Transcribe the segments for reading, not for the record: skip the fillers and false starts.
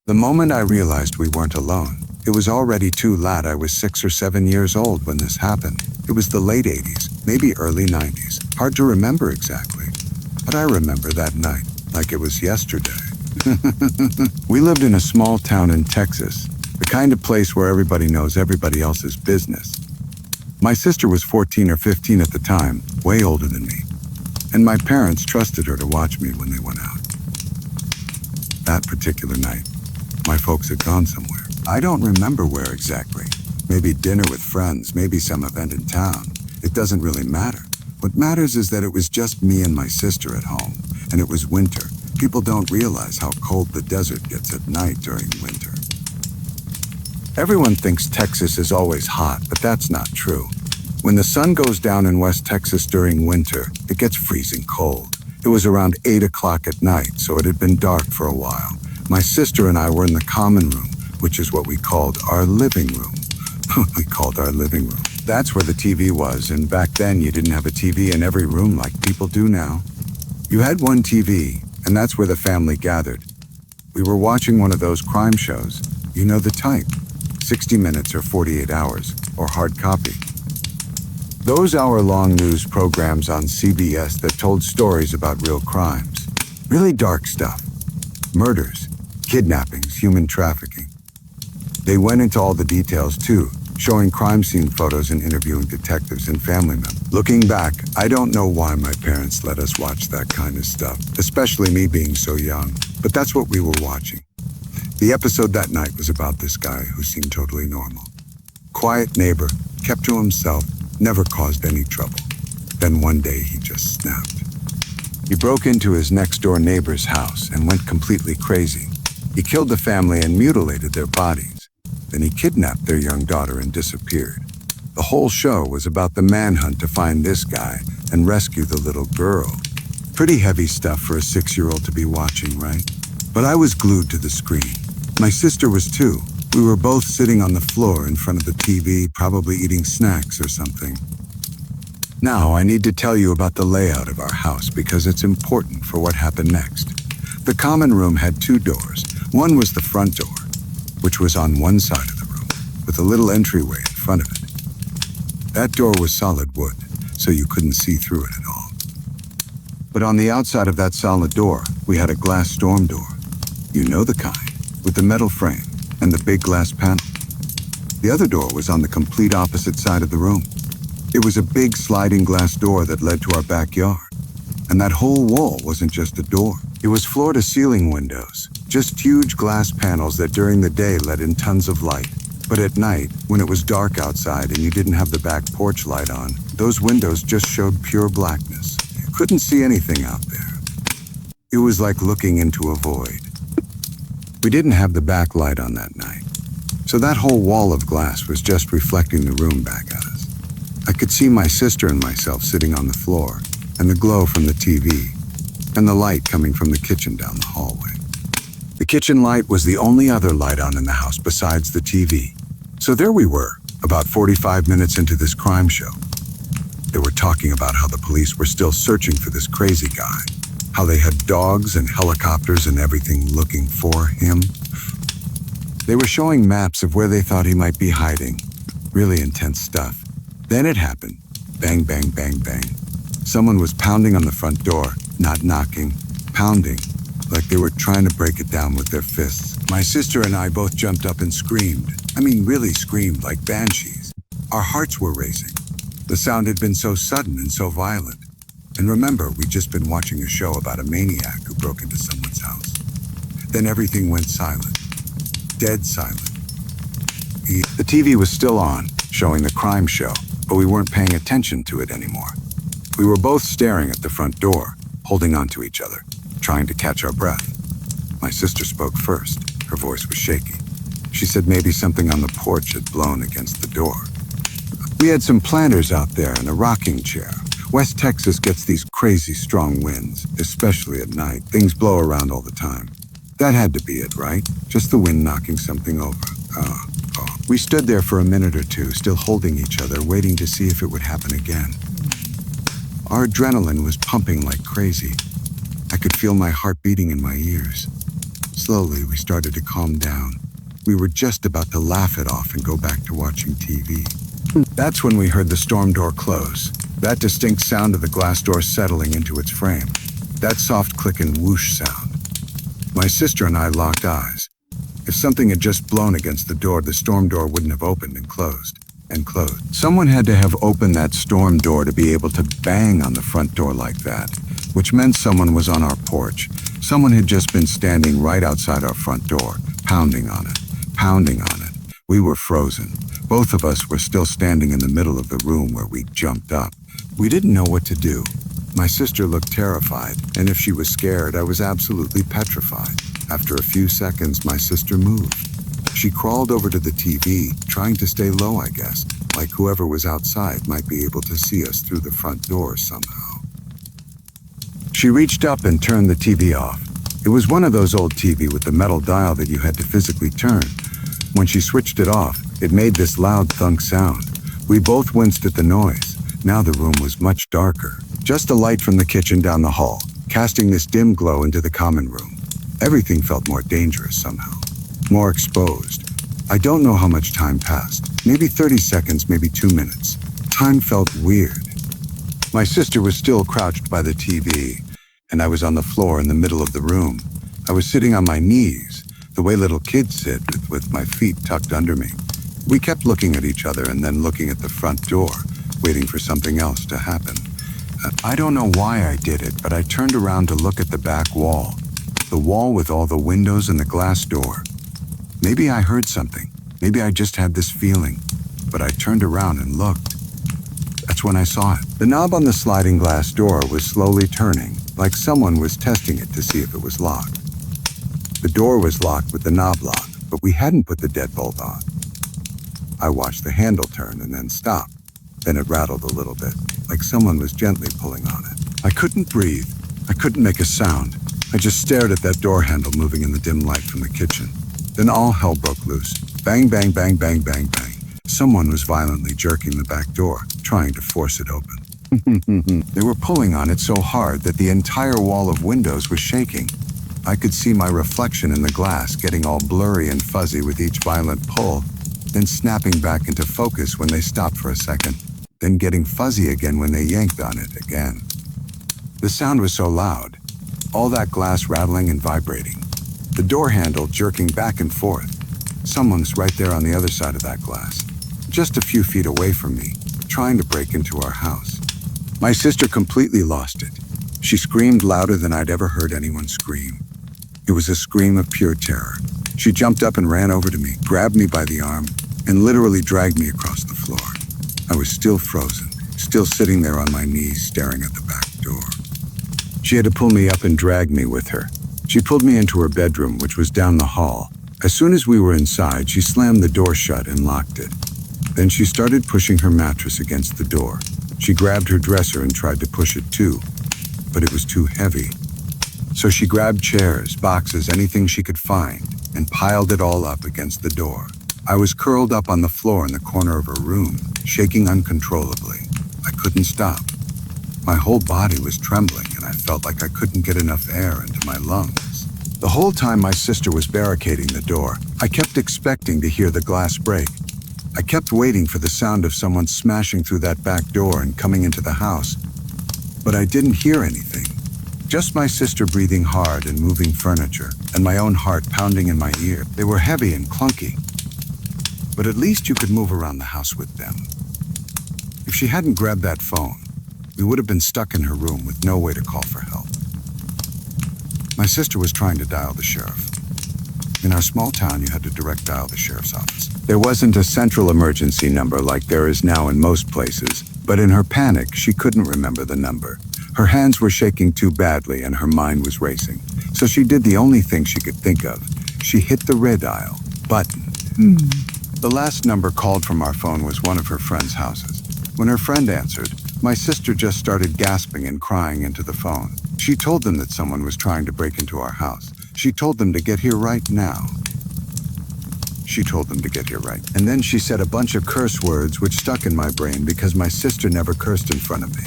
The moment I realized we weren't alone, it was already too late. I was 6 or 7 years old when this happened. It was the late 80s, maybe early 90s. Hard to remember exactly, but I remember that night like it was yesterday. We lived in a small town in Texas, the kind of place where everybody knows everybody else's business. My sister was 14 or 15 at the time, way older than me, and my parents trusted her to watch me when they went out. That particular night, my folks had gone somewhere. I don't remember where exactly. Maybe dinner with friends, maybe some event in town. It doesn't really matter. What matters is that it was just me and my sister at home, and it was winter. People don't realize how cold the desert gets at night during winter. Everyone thinks Texas is always hot, but that's not true. When the sun goes down in West Texas during winter, it gets freezing cold. It was around 8 o'clock at night, so it had been dark for a while. My sister and I were in the common room, which is what we called our living room. We called our living room. That's where the TV was, and back then you didn't have a TV in every room like people do now. You had one TV, and that's where the family gathered. We were watching one of those crime shows. You know the type. 60 Minutes or 48 Hours, or hard copy. Those hour-long news programs on CBS that told stories about real crimes. Really dark stuff. Murders, kidnappings, human trafficking. They went into all the details too, showing crime scene photos and interviewing detectives and family members. Looking back, I don't know why my parents let us watch that kind of stuff, especially me being so young, but that's what we were watching. The episode that night was about this guy who seemed totally normal. Quiet neighbor, kept to himself, never caused any trouble. Then one day he just snapped. He broke into his next-door neighbor's house and went completely crazy. He killed the family and mutilated their bodies. Then he kidnapped their young daughter and disappeared. The whole show was about the manhunt to find this guy and rescue the little girl. Pretty heavy stuff for a 6-year-old to be watching, right? But I was glued to the screen. My sister was too. We were both sitting on the floor in front of the TV, probably eating snacks or something. Now I need to tell you about the layout of our house because it's important for what happened next. The common room had 2 doors. One was the front door, which was on one side of the room, with a little entryway in front of it. That door was solid wood, so you couldn't see through it at all. But on the outside of that solid door, we had a glass storm door. You know the kind, with the metal frame and the big glass panel. The other door was on the complete opposite side of the room. It was a big sliding glass door that led to our backyard. And that whole wall wasn't just a door. It was floor-to-ceiling windows, just huge glass panels that during the day let in tons of light. But at night, when it was dark outside and you didn't have the back porch light on, those windows just showed pure blackness. You couldn't see anything out there. It was like looking into a void. We didn't have the back light on that night, so that whole wall of glass was just reflecting the room back at us. I could see my sister and myself sitting on the floor, and the glow from the TV, and the light coming from the kitchen down the hallway. The kitchen light was the only other light on in the house besides the TV. So there we were, about 45 minutes into this crime show. They were talking about how the police were still searching for this crazy guy, how they had dogs and helicopters and everything looking for him. They were showing maps of where they thought he might be hiding. Really intense stuff. Then it happened. Bang, bang, bang, bang. Someone was pounding on the front door, not knocking, pounding, like they were trying to break it down with their fists. My sister and I both jumped up and screamed. I mean, really screamed like banshees. Our hearts were racing. The sound had been so sudden and so violent. And remember, we'd just been watching a show about a maniac who broke into someone's house. Then everything went silent. Dead silent. The TV was still on, showing the crime show, but we weren't paying attention to it anymore. We were both staring at the front door, holding on to each other, trying to catch our breath. My sister spoke first. Her voice was shaky. She said maybe something on the porch had blown against the door. We had some planters out there and a rocking chair. West Texas gets these crazy strong winds, especially at night. Things blow around all the time. That had to be it, right? Just the wind knocking something over. Oh. We stood there for a minute or two, still holding each other, waiting to see if it would happen again. Our adrenaline was pumping like crazy. I could feel my heart beating in my ears. Slowly, we started to calm down. We were just about to laugh it off and go back to watching TV. That's when we heard the storm door close. That distinct sound of the glass door settling into its frame. That soft click and whoosh sound. My sister and I locked eyes. If something had just blown against the door, the storm door wouldn't have opened and closed. And closed. Someone had to have opened that storm door to be able to bang on the front door like that, which meant someone was on our porch. Someone had just been standing right outside our front door, pounding on it, pounding on it. We were frozen. Both of us were still standing in the middle of the room where we jumped up. We didn't know what to do. My sister looked terrified, and if she was scared, I was absolutely petrified. After a few seconds, my sister moved. She crawled over to the TV, trying to stay low, I guess, like whoever was outside might be able to see us through the front door somehow. She reached up and turned the TV off. It was one of those old TV with the metal dial that you had to physically turn. When she switched it off, it made this loud thunk sound. We both winced at the noise. Now the room was much darker. Just a light from the kitchen down the hall, casting this dim glow into the common room. Everything felt more dangerous somehow. More exposed. I don't know how much time passed. Maybe 30 seconds, maybe 2 minutes. Time felt weird. My sister was still crouched by the TV, and I was on the floor in the middle of the room. I was sitting on my knees, the way little kids sit, with my feet tucked under me. We kept looking at each other and then looking at the front door, waiting for something else to happen. I don't know why I did it, but I turned around to look at the back wall. The wall with all the windows and the glass door. Maybe I heard something. Maybe I just had this feeling. But I turned around and looked. That's when I saw it. The knob on the sliding glass door was slowly turning, like someone was testing it to see if it was locked. The door was locked with the knob locked, but we hadn't put the deadbolt on. I watched the handle turn and then stop. Then it rattled a little bit, like someone was gently pulling on it. I couldn't breathe. I couldn't make a sound. I just stared at that door handle moving in the dim light from the kitchen. Then all hell broke loose. Bang, bang, bang, bang, bang, bang. Someone was violently jerking the back door, trying to force it open. They were pulling on it so hard that the entire wall of windows was shaking. I could see my reflection in the glass getting all blurry and fuzzy with each violent pull, then snapping back into focus when they stopped for a second, then getting fuzzy again when they yanked on it again. The sound was so loud, all that glass rattling and vibrating. The door handle jerking back and forth. Someone's right there on the other side of that glass, just a few feet away from me, trying to break into our house. My sister completely lost it. She screamed louder than I'd ever heard anyone scream. It was a scream of pure terror. She jumped up and ran over to me, grabbed me by the arm, and literally dragged me across the floor. I was still frozen, still sitting there on my knees staring at the back door. She had to pull me up and drag me with her. She pulled me into her bedroom, which was down the hall. As soon as we were inside, she slammed the door shut and locked it. Then she started pushing her mattress against the door. She grabbed her dresser and tried to push it too, but it was too heavy. So she grabbed chairs, boxes, anything she could find, and piled it all up against the door. I was curled up on the floor in the corner of her room, shaking uncontrollably. I couldn't stop. My whole body was trembling, and I felt like I couldn't get enough air into my lungs. The whole time my sister was barricading the door, I kept expecting to hear the glass break. I kept waiting for the sound of someone smashing through that back door and coming into the house. But I didn't hear anything. Just my sister breathing hard and moving furniture, and my own heart pounding in my ear. They were heavy and clunky. But at least you could move around the house with them. If she hadn't grabbed that phone, we would have been stuck in her room with no way to call for help. My sister was trying to dial the sheriff. In our small town, you had to direct dial the sheriff's office. There wasn't a central emergency number like there is now in most places, but in her panic, she couldn't remember the number. Her hands were shaking too badly and her mind was racing. So she did the only thing she could think of. She hit the red dial button. The last number called from our phone was one of her friend's houses. When her friend answered, my sister just started gasping and crying into the phone. She told them that someone was trying to break into our house. She told them to get here right now. She told them to get here right. And then she said a bunch of curse words which stuck in my brain because my sister never cursed in front of me.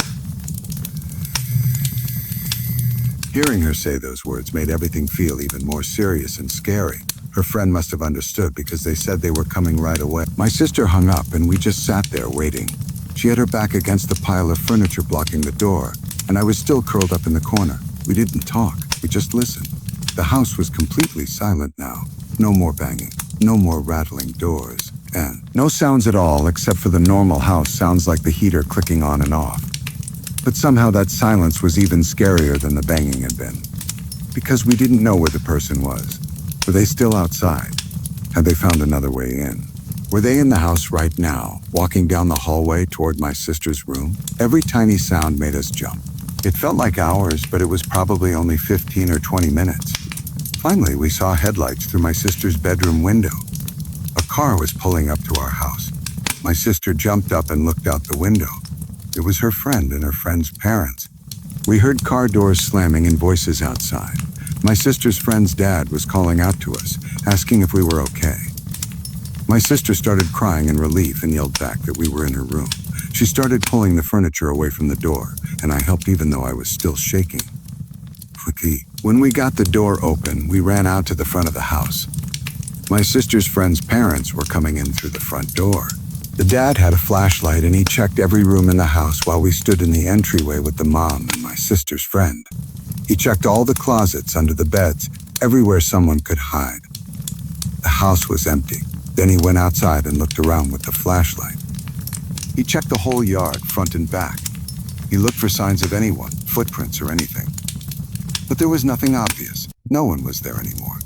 Hearing her say those words made everything feel even more serious and scary. Her friend must have understood because they said they were coming right away. My sister hung up and we just sat there waiting. She had her back against the pile of furniture blocking the door, and I was still curled up in the corner. We didn't talk, we just listened. The house was completely silent now. No more banging, no more rattling doors, and no sounds at all except for the normal house sounds like the heater clicking on and off. But somehow that silence was even scarier than the banging had been. Because we didn't know where the person was. Were they still outside? Had they found another way in? Were they in the house right now, walking down the hallway toward my sister's room? Every tiny sound made us jump. It felt like hours, but it was probably only 15 or 20 minutes. Finally, we saw headlights through my sister's bedroom window. A car was pulling up to our house. My sister jumped up and looked out the window. It was her friend and her friend's parents. We heard car doors slamming and voices outside. My sister's friend's dad was calling out to us, asking if we were okay. My sister started crying in relief and yelled back that we were in her room. She started pulling the furniture away from the door, and I helped even though I was still shaking. When we got the door open, we ran out to the front of the house. My sister's friend's parents were coming in through the front door. The dad had a flashlight and he checked every room in the house while we stood in the entryway with the mom and my sister's friend. He checked all the closets, under the beds, everywhere someone could hide. The house was empty. Then he went outside and looked around with the flashlight. He checked the whole yard, front and back. He looked for signs of anyone, footprints or anything. But there was nothing obvious. No one was there anymore.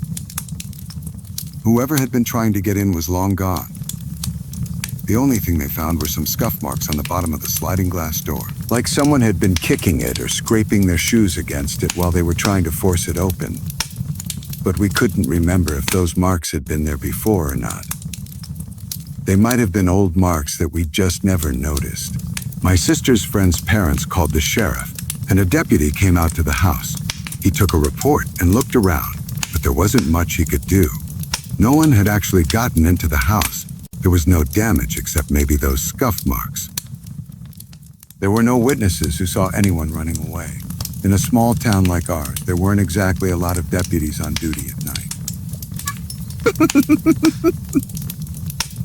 Whoever had been trying to get in was long gone. The only thing they found were some scuff marks on the bottom of the sliding glass door, like someone had been kicking it or scraping their shoes against it while they were trying to force it open. But we couldn't remember if those marks had been there before or not. They might have been old marks that we just never noticed. My sister's friend's parents called the sheriff, and a deputy came out to the house. He took a report and looked around, but there wasn't much he could do. No one had actually gotten into the house. There was no damage except maybe those scuff marks. There were no witnesses who saw anyone running away. In a small town like ours, there weren't exactly a lot of deputies on duty at night.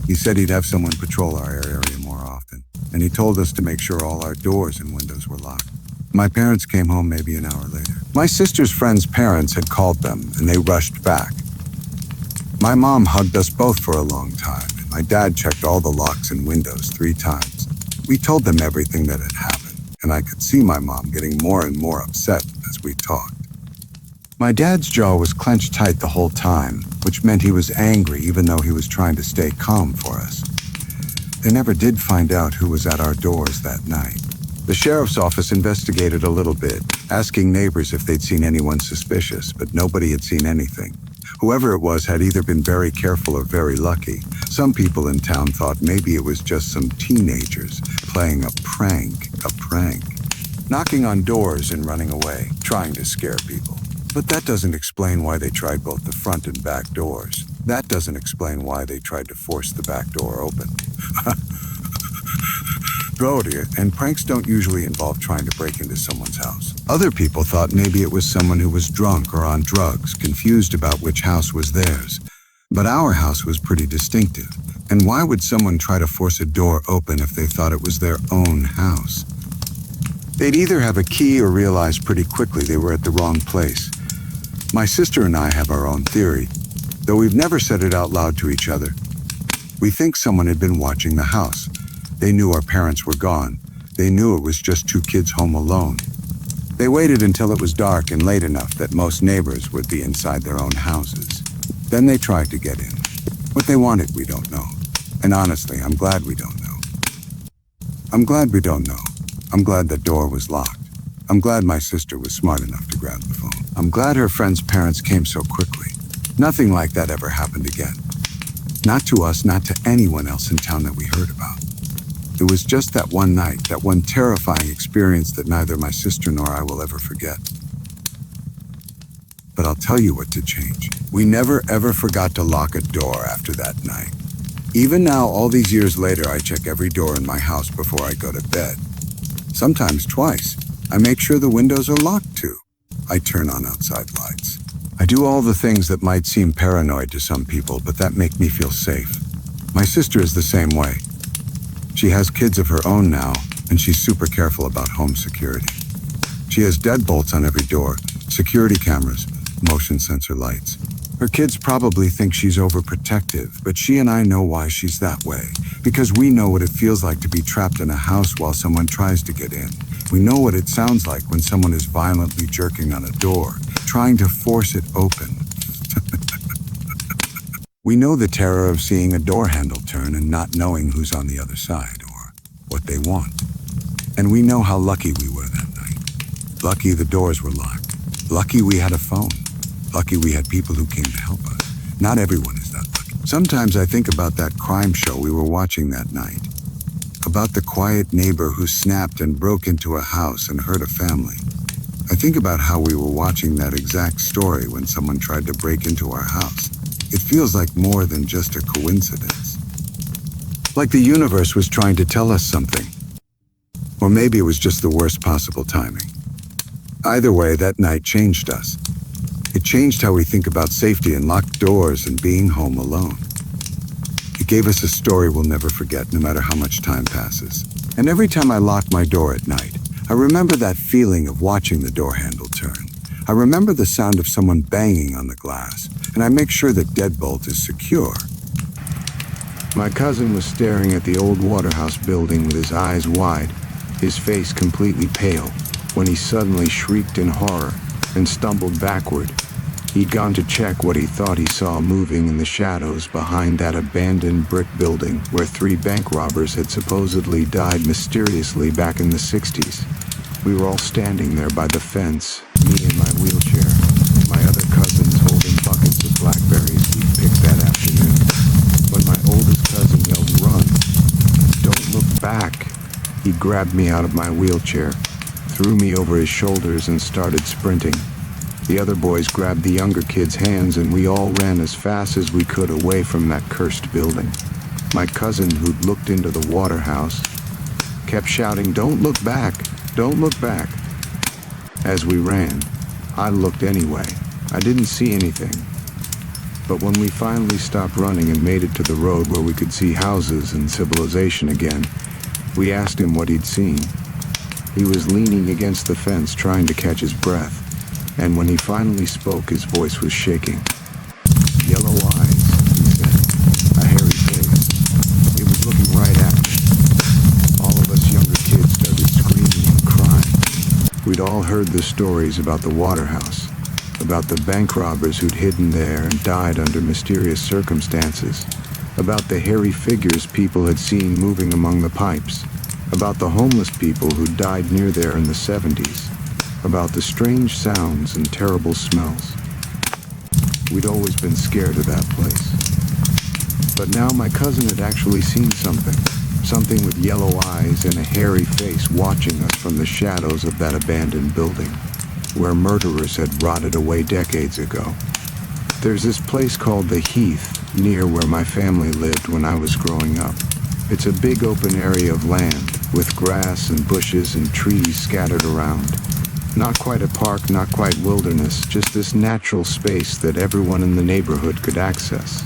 He said he'd have someone patrol our area more often, and he told us to make sure all our doors and windows were locked. My parents came home maybe an hour later. My sister's friend's parents had called them, and they rushed back. My mom hugged us both for a long time, and my dad checked all the locks and windows 3 times. We told them everything that had happened, and I could see my mom getting more and more upset as we talked. My dad's jaw was clenched tight the whole time, which meant he was angry even though he was trying to stay calm for us. They never did find out who was at our doors that night. The sheriff's office investigated a little bit, asking neighbors if they'd seen anyone suspicious, but nobody had seen anything. Whoever it was had either been very careful or very lucky. Some people in town thought maybe it was just some teenagers playing a prank, knocking on doors and running away, trying to scare people. But that doesn't explain why they tried both the front and back doors. That doesn't explain why they tried to force the back door open. And pranks don't usually involve trying to break into someone's house. Other people thought maybe it was someone who was drunk or on drugs, confused about which house was theirs. But our house was pretty distinctive. And why would someone try to force a door open if they thought it was their own house? They'd either have a key or realize pretty quickly they were at the wrong place. My sister and I have our own theory, though we've never said it out loud to each other. We think someone had been watching the house. They knew our parents were gone. They knew it was just 2 kids home alone. They waited until it was dark and late enough that most neighbors would be inside their own houses. Then they tried to get in. What they wanted, we don't know. And honestly, I'm glad we don't know. I'm glad we don't know. I'm glad the door was locked. I'm glad my sister was smart enough to grab the phone. I'm glad her friend's parents came so quickly. Nothing like that ever happened again. Not to us, not to anyone else in town that we heard about. It was just that one night, that one terrifying experience that neither my sister nor I will ever forget. But I'll tell you what did change. We never ever forgot to lock a door after that night. Even now, all these years later, I check every door in my house before I go to bed. Sometimes twice. I make sure the windows are locked too. I turn on outside lights. I do all the things that might seem paranoid to some people, but that make me feel safe. My sister is the same way. She has kids of her own now, and she's super careful about home security. She has deadbolts on every door, security cameras, motion sensor lights. Her kids probably think she's overprotective, but she and I know why she's that way. Because we know what it feels like to be trapped in a house while someone tries to get in. We know what it sounds like when someone is violently jerking on a door, trying to force it open. We know the terror of seeing a door handle turn and not knowing who's on the other side or what they want. And we know how lucky we were that night. Lucky the doors were locked. Lucky we had a phone. Lucky we had people who came to help us. Not everyone is that lucky. Sometimes I think about that crime show we were watching that night. About the quiet neighbor who snapped and broke into a house and hurt a family. I think about how we were watching that exact story when someone tried to break into our house. It feels like more than just a coincidence. Like the universe was trying to tell us something. Or maybe it was just the worst possible timing. Either way, that night changed us. It changed how we think about safety and locked doors and being home alone. It gave us a story we'll never forget, no matter how much time passes. And every time I lock my door at night, I remember that feeling of watching the door handle turn. I remember the sound of someone banging on the glass, and I make sure the deadbolt is secure. My cousin was staring at the old Waterhouse building with his eyes wide, his face completely pale, when he suddenly shrieked in horror and stumbled backward. He'd gone to check what he thought he saw moving in the shadows behind that abandoned brick building where 3 bank robbers had supposedly died mysteriously back in the 60s. We were all standing there by the fence, me in my wheelchair, my other cousins holding buckets of blackberries we'd picked that afternoon, when my oldest cousin yelled, "Run! Don't look back!" He grabbed me out of my wheelchair, threw me over his shoulders and started sprinting. The other boys grabbed the younger kid's hands and we all ran as fast as we could away from that cursed building. My cousin, who'd looked into the Waterhouse, kept shouting, "Don't look back! Don't look back!" As we ran, I looked anyway. I didn't see anything. But when we finally stopped running and made it to the road where we could see houses and civilization again, we asked him what he'd seen. He was leaning against the fence trying to catch his breath. And when he finally spoke, his voice was shaking. "Yellow eyes," he said. "A hairy face. It was looking right at me." All of us younger kids started screaming and crying. We'd all heard the stories about the Waterhouse, about the bank robbers who'd hidden there and died under mysterious circumstances, about the hairy figures people had seen moving among the pipes, about the homeless people who died near there in the 70s. About the strange sounds and terrible smells. We'd always been scared of that place. But now my cousin had actually seen something. Something with yellow eyes and a hairy face watching us from the shadows of that abandoned building, where murderers had rotted away decades ago. There's this place called the Heath, near where my family lived when I was growing up. It's a big open area of land, with grass and bushes and trees scattered around. Not quite a park, not quite wilderness, just this natural space that everyone in the neighborhood could access.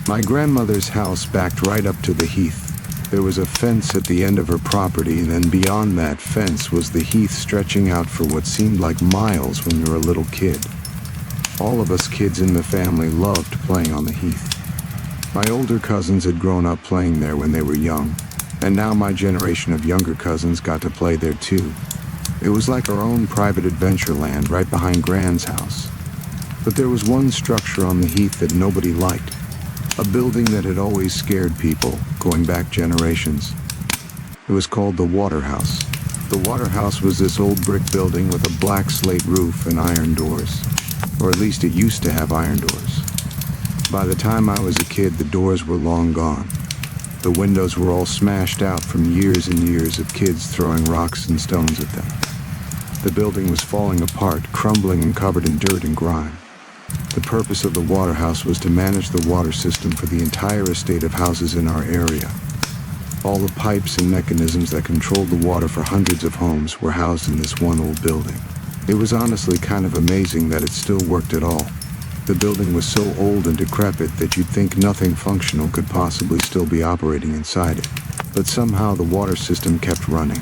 My grandmother's house backed right up to the heath. There was a fence at the end of her property, and then beyond that fence was the heath stretching out for what seemed like miles when you were a little kid. All of us kids in the family loved playing on the heath. My older cousins had grown up playing there when they were young, and now my generation of younger cousins got to play there too. It was like our own private adventure land right behind Gran's house. But there was one structure on the heath that nobody liked. A building that had always scared people, going back generations. It was called the Waterhouse. The Waterhouse was this old brick building with a black slate roof and iron doors. Or at least it used to have iron doors. By the time I was a kid, the doors were long gone. The windows were all smashed out from years and years of kids throwing rocks and stones at them. The building was falling apart, crumbling and covered in dirt and grime. The purpose of the Waterhouse was to manage the water system for the entire estate of houses in our area. All the pipes and mechanisms that controlled the water for hundreds of homes were housed in this one old building. It was honestly kind of amazing that it still worked at all. The building was so old and decrepit that you'd think nothing functional could possibly still be operating inside it. But somehow the water system kept running.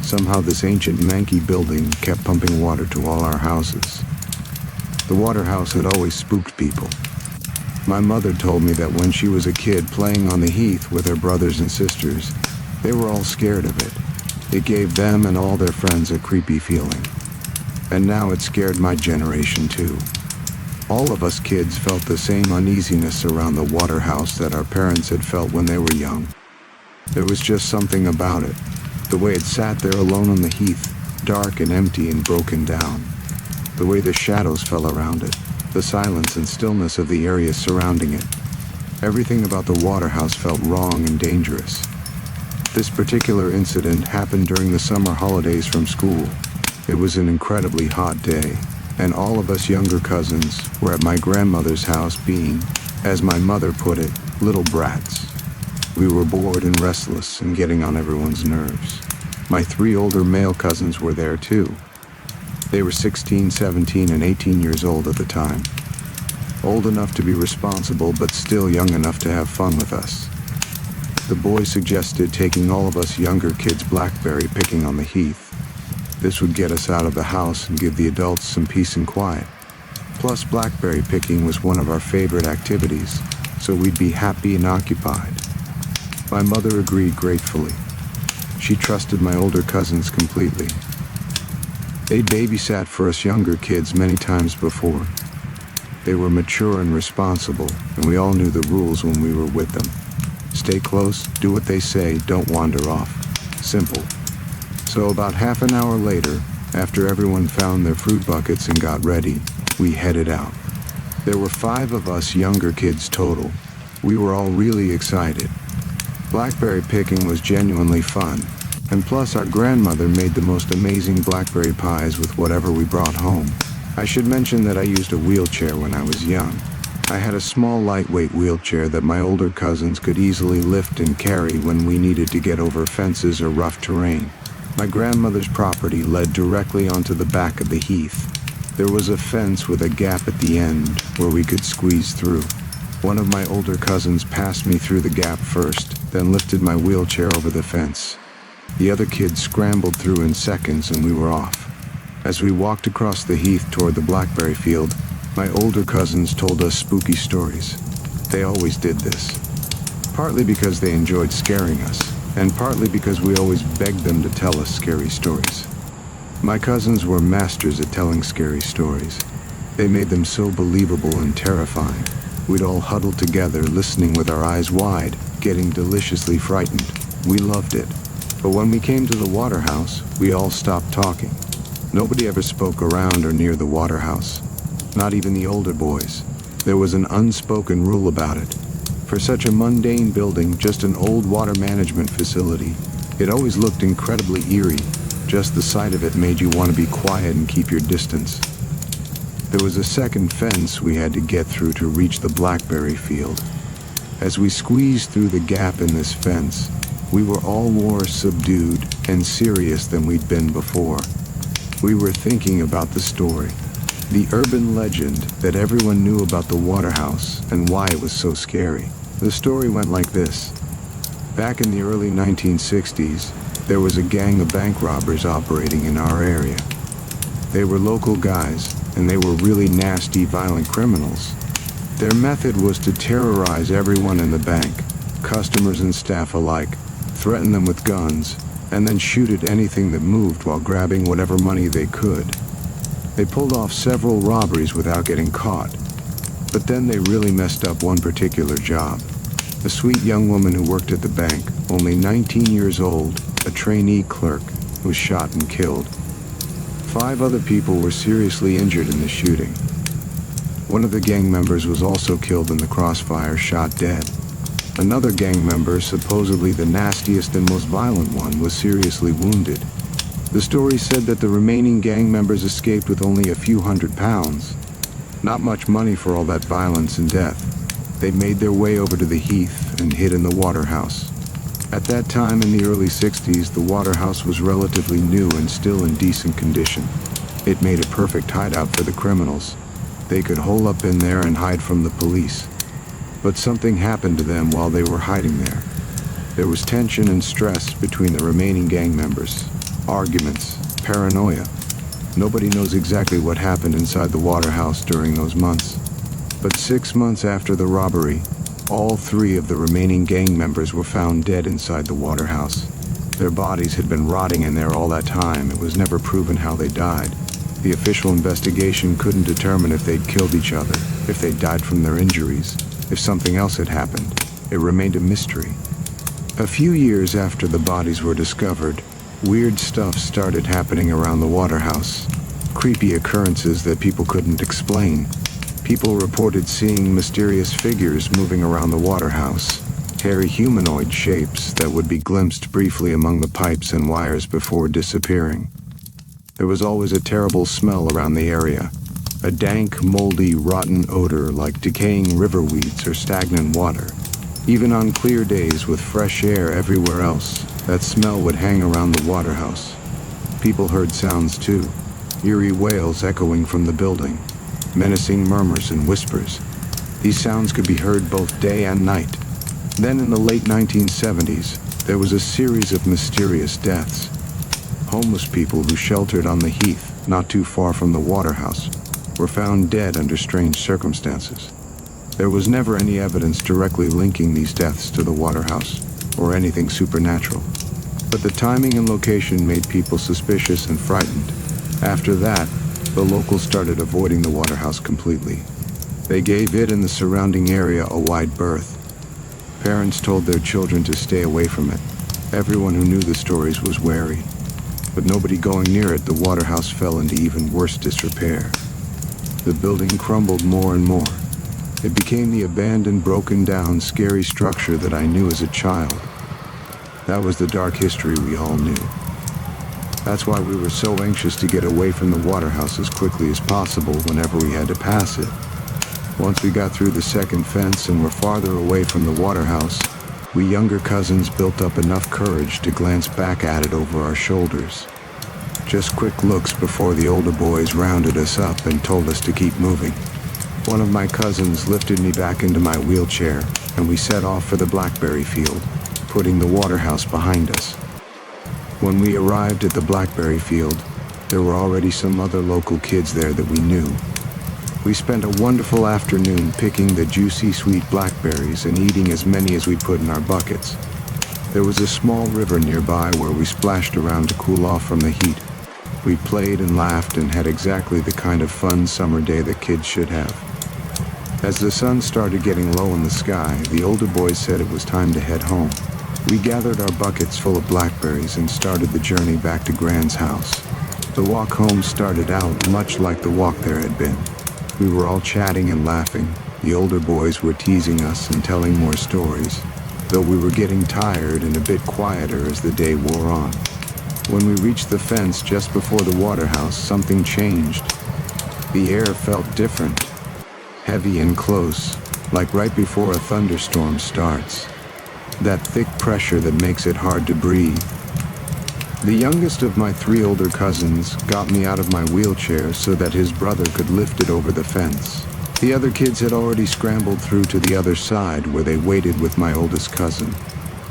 Somehow this ancient manky building kept pumping water to all our houses. The water house had always spooked people. My mother told me that when she was a kid playing on the heath with her brothers and sisters, they were all scared of it. It gave them and all their friends a creepy feeling. And now it scared my generation too. All of us kids felt the same uneasiness around the water house that our parents had felt when they were young. There was just something about it, the way it sat there alone on the heath, dark and empty and broken down. The way the shadows fell around it, the silence and stillness of the area surrounding it. Everything about the water house felt wrong and dangerous. This particular incident happened during the summer holidays from school. It was an incredibly hot day, and all of us younger cousins were at my grandmother's house being, as my mother put it, little brats. We were bored and restless and getting on everyone's nerves. My 3 older male cousins were there too. They were 16, 17, and 18 years old at the time. Old enough to be responsible, but still young enough to have fun with us. The boys suggested taking all of us younger kids blackberry picking on the heath. This would get us out of the house and give the adults some peace and quiet. Plus, blackberry picking was one of our favorite activities, so we'd be happy and occupied. My mother agreed gratefully. She trusted my older cousins completely. They babysat for us younger kids many times before. They were mature and responsible, and we all knew the rules when we were with them. Stay close, do what they say, don't wander off. Simple. So about half an hour later, after everyone found their fruit buckets and got ready, we headed out. There were 5 of us younger kids total. We were all really excited. Blackberry picking was genuinely fun, and plus our grandmother made the most amazing blackberry pies with whatever we brought home. I should mention that I used a wheelchair when I was young. I had a small lightweight wheelchair that my older cousins could easily lift and carry when we needed to get over fences or rough terrain. My grandmother's property led directly onto the back of the heath. There was a fence with a gap at the end where we could squeeze through. One of my older cousins passed me through the gap first, then lifted my wheelchair over the fence. The other kids scrambled through in seconds and we were off. As we walked across the heath toward the blackberry field, my older cousins told us spooky stories. They always did this. Partly because they enjoyed scaring us, and partly because we always begged them to tell us scary stories. My cousins were masters at telling scary stories. They made them so believable and terrifying. We'd all huddle together, listening with our eyes wide, getting deliciously frightened. We loved it. But when we came to the water house, we all stopped talking. Nobody ever spoke around or near the water house. Not even the older boys. There was an unspoken rule about it. For such a mundane building, just an old water management facility, it always looked incredibly eerie. Just the sight of it made you want to be quiet and keep your distance. There was a second fence we had to get through to reach the blackberry field. As we squeezed through the gap in this fence, we were all more subdued and serious than we'd been before. We were thinking about the story, the urban legend that everyone knew about the water house and why it was so scary. The story went like this. Back in the early 1960s, there was a gang of bank robbers operating in our area. They were local guys, and they were really nasty, violent criminals. Their method was to terrorize everyone in the bank, customers and staff alike, threaten them with guns, and then shoot at anything that moved while grabbing whatever money they could. They pulled off several robberies without getting caught. But then they really messed up one particular job. A sweet young woman who worked at the bank, only 19 years old, a trainee clerk, was shot and killed. 5 other people were seriously injured in the shooting. One of the gang members was also killed in the crossfire, shot dead. Another gang member, supposedly the nastiest and most violent one, was seriously wounded. The story said that the remaining gang members escaped with only a few £100. Not much money for all that violence and death. They made their way over to the heath and hid in the water house. At that time in the early 60s, the water house was relatively new and still in decent condition. It made a perfect hideout for the criminals. They could hole up in there and hide from the police. But something happened to them while they were hiding there. There was tension and stress between the remaining gang members. Arguments, paranoia. Nobody knows exactly what happened inside the Waterhouse during those months. But 6 months after the robbery, all 3 of the remaining gang members were found dead inside the Waterhouse. Their bodies had been rotting in there all that time. It was never proven how they died. The official investigation couldn't determine if they'd killed each other, if they'd died from their injuries, if something else had happened. It remained a mystery. A few years after the bodies were discovered, weird stuff started happening around the Waterhouse. Creepy occurrences that people couldn't explain. People reported seeing mysterious figures moving around the Waterhouse, hairy humanoid shapes that would be glimpsed briefly among the pipes and wires before disappearing. There was always a terrible smell around the area, a dank, moldy, rotten odor like decaying river weeds or stagnant water. Even on clear days with fresh air everywhere else, that smell would hang around the Waterhouse. People heard sounds too, eerie wails echoing from the building, menacing murmurs and whispers. These sounds could be heard both day and night. Then in the late 1970s, there was a series of mysterious deaths. Homeless people who sheltered on the heath, not too far from the Waterhouse, were found dead under strange circumstances. There was never any evidence directly linking these deaths to the Waterhouse, or anything supernatural. But the timing and location made people suspicious and frightened. After that, the locals started avoiding the Waterhouse completely. They gave it and the surrounding area a wide berth. Parents told their children to stay away from it. Everyone who knew the stories was wary. But nobody going near it, the Waterhouse fell into even worse disrepair. The building crumbled more and more. It became the abandoned, broken down, scary structure that I knew as a child. That was the dark history we all knew. That's why we were so anxious to get away from the Waterhouse as quickly as possible whenever we had to pass it. Once we got through the second fence and were farther away from the Waterhouse, we younger cousins built up enough courage to glance back at it over our shoulders. Just quick looks before the older boys rounded us up and told us to keep moving. One of my cousins lifted me back into my wheelchair, and we set off for the blackberry field, putting the Waterhouse behind us. When we arrived at the blackberry field, there were already some other local kids there that we knew. We spent a wonderful afternoon picking the juicy, sweet blackberries and eating as many as we put in our buckets. There was a small river nearby where we splashed around to cool off from the heat. We played and laughed and had exactly the kind of fun summer day that kids should have. As the sun started getting low in the sky, the older boys said it was time to head home. We gathered our buckets full of blackberries and started the journey back to Gran's house. The walk home started out much like the walk there had been. We were all chatting and laughing. The older boys were teasing us and telling more stories, though we were getting tired and a bit quieter as the day wore on. When we reached the fence just before the Waterhouse, something changed. The air felt different. Heavy and close, like right before a thunderstorm starts. That thick pressure that makes it hard to breathe. The youngest of my 3 older cousins got me out of my wheelchair so that his brother could lift it over the fence. The other kids had already scrambled through to the other side where they waited with my oldest cousin.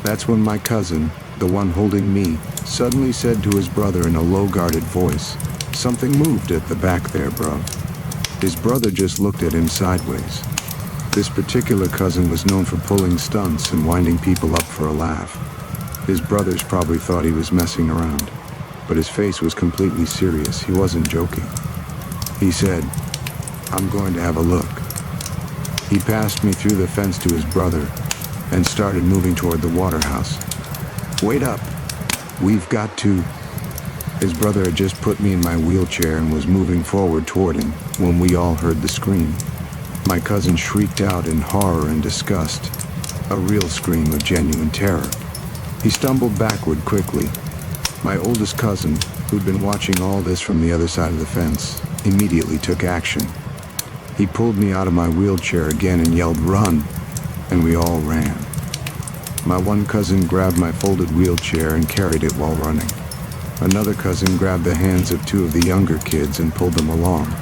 That's when my cousin, the one holding me, suddenly said to his brother in a low-guarded voice, "Something moved at the back there, bro." His brother just looked at him sideways. This particular cousin was known for pulling stunts and winding people up for a laugh. His brothers probably thought he was messing around, but his face was completely serious. He wasn't joking. He said, "I'm going to have a look." He passed me through the fence to his brother and started moving toward the Waterhouse. "Wait up. We've got to..." His brother had just put me in my wheelchair and was moving forward toward him when we all heard the scream. My cousin shrieked out in horror and disgust, a real scream of genuine terror. He stumbled backward quickly. My oldest cousin, who'd been watching all this from the other side of the fence, immediately took action. He pulled me out of my wheelchair again and yelled, "Run!" and we all ran. My one cousin grabbed my folded wheelchair and carried it while running. Another cousin grabbed the hands of two of the younger kids and pulled them along.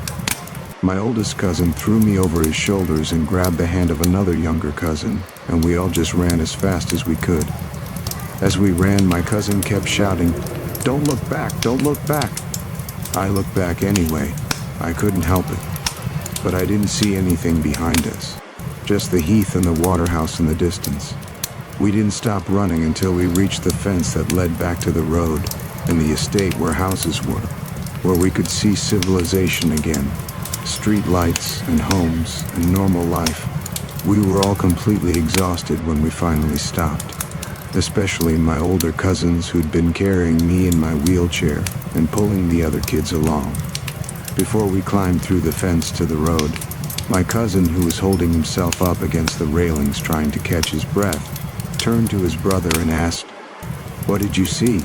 My oldest cousin threw me over his shoulders and grabbed the hand of another younger cousin, and we all just ran as fast as we could. As we ran, my cousin kept shouting, "Don't look back, don't look back." I looked back anyway. I couldn't help it. But I didn't see anything behind us. Just the heath and the waterhouse in the distance. We didn't stop running until we reached the fence that led back to the road and the estate where houses were, where we could see civilization again, street lights and homes and normal life. We were all completely exhausted when we finally stopped, especially my older cousins who'd been carrying me in my wheelchair and pulling the other kids along. Before we climbed through the fence to the road, my cousin, who was holding himself up against the railings trying to catch his breath, turned to his brother and asked, "What did you see?"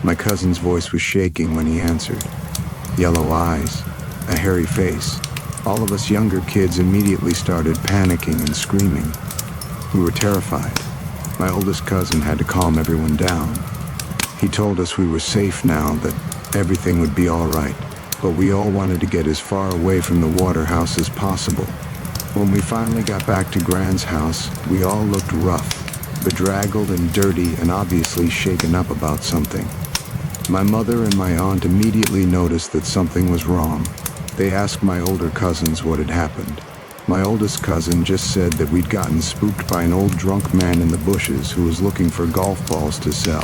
My cousin's voice was shaking when he answered. Yellow eyes, a hairy face. All of us younger kids immediately started panicking and screaming. We were terrified. My oldest cousin had to calm everyone down. He told us we were safe now, that everything would be all right, but we all wanted to get as far away from the waterhouse as possible. When we finally got back to Gran's house, we all looked rough, bedraggled and dirty and obviously shaken up about something. My mother and my aunt immediately noticed that something was wrong. They asked my older cousins what had happened. My oldest cousin just said that we'd gotten spooked by an old drunk man in the bushes who was looking for golf balls to sell.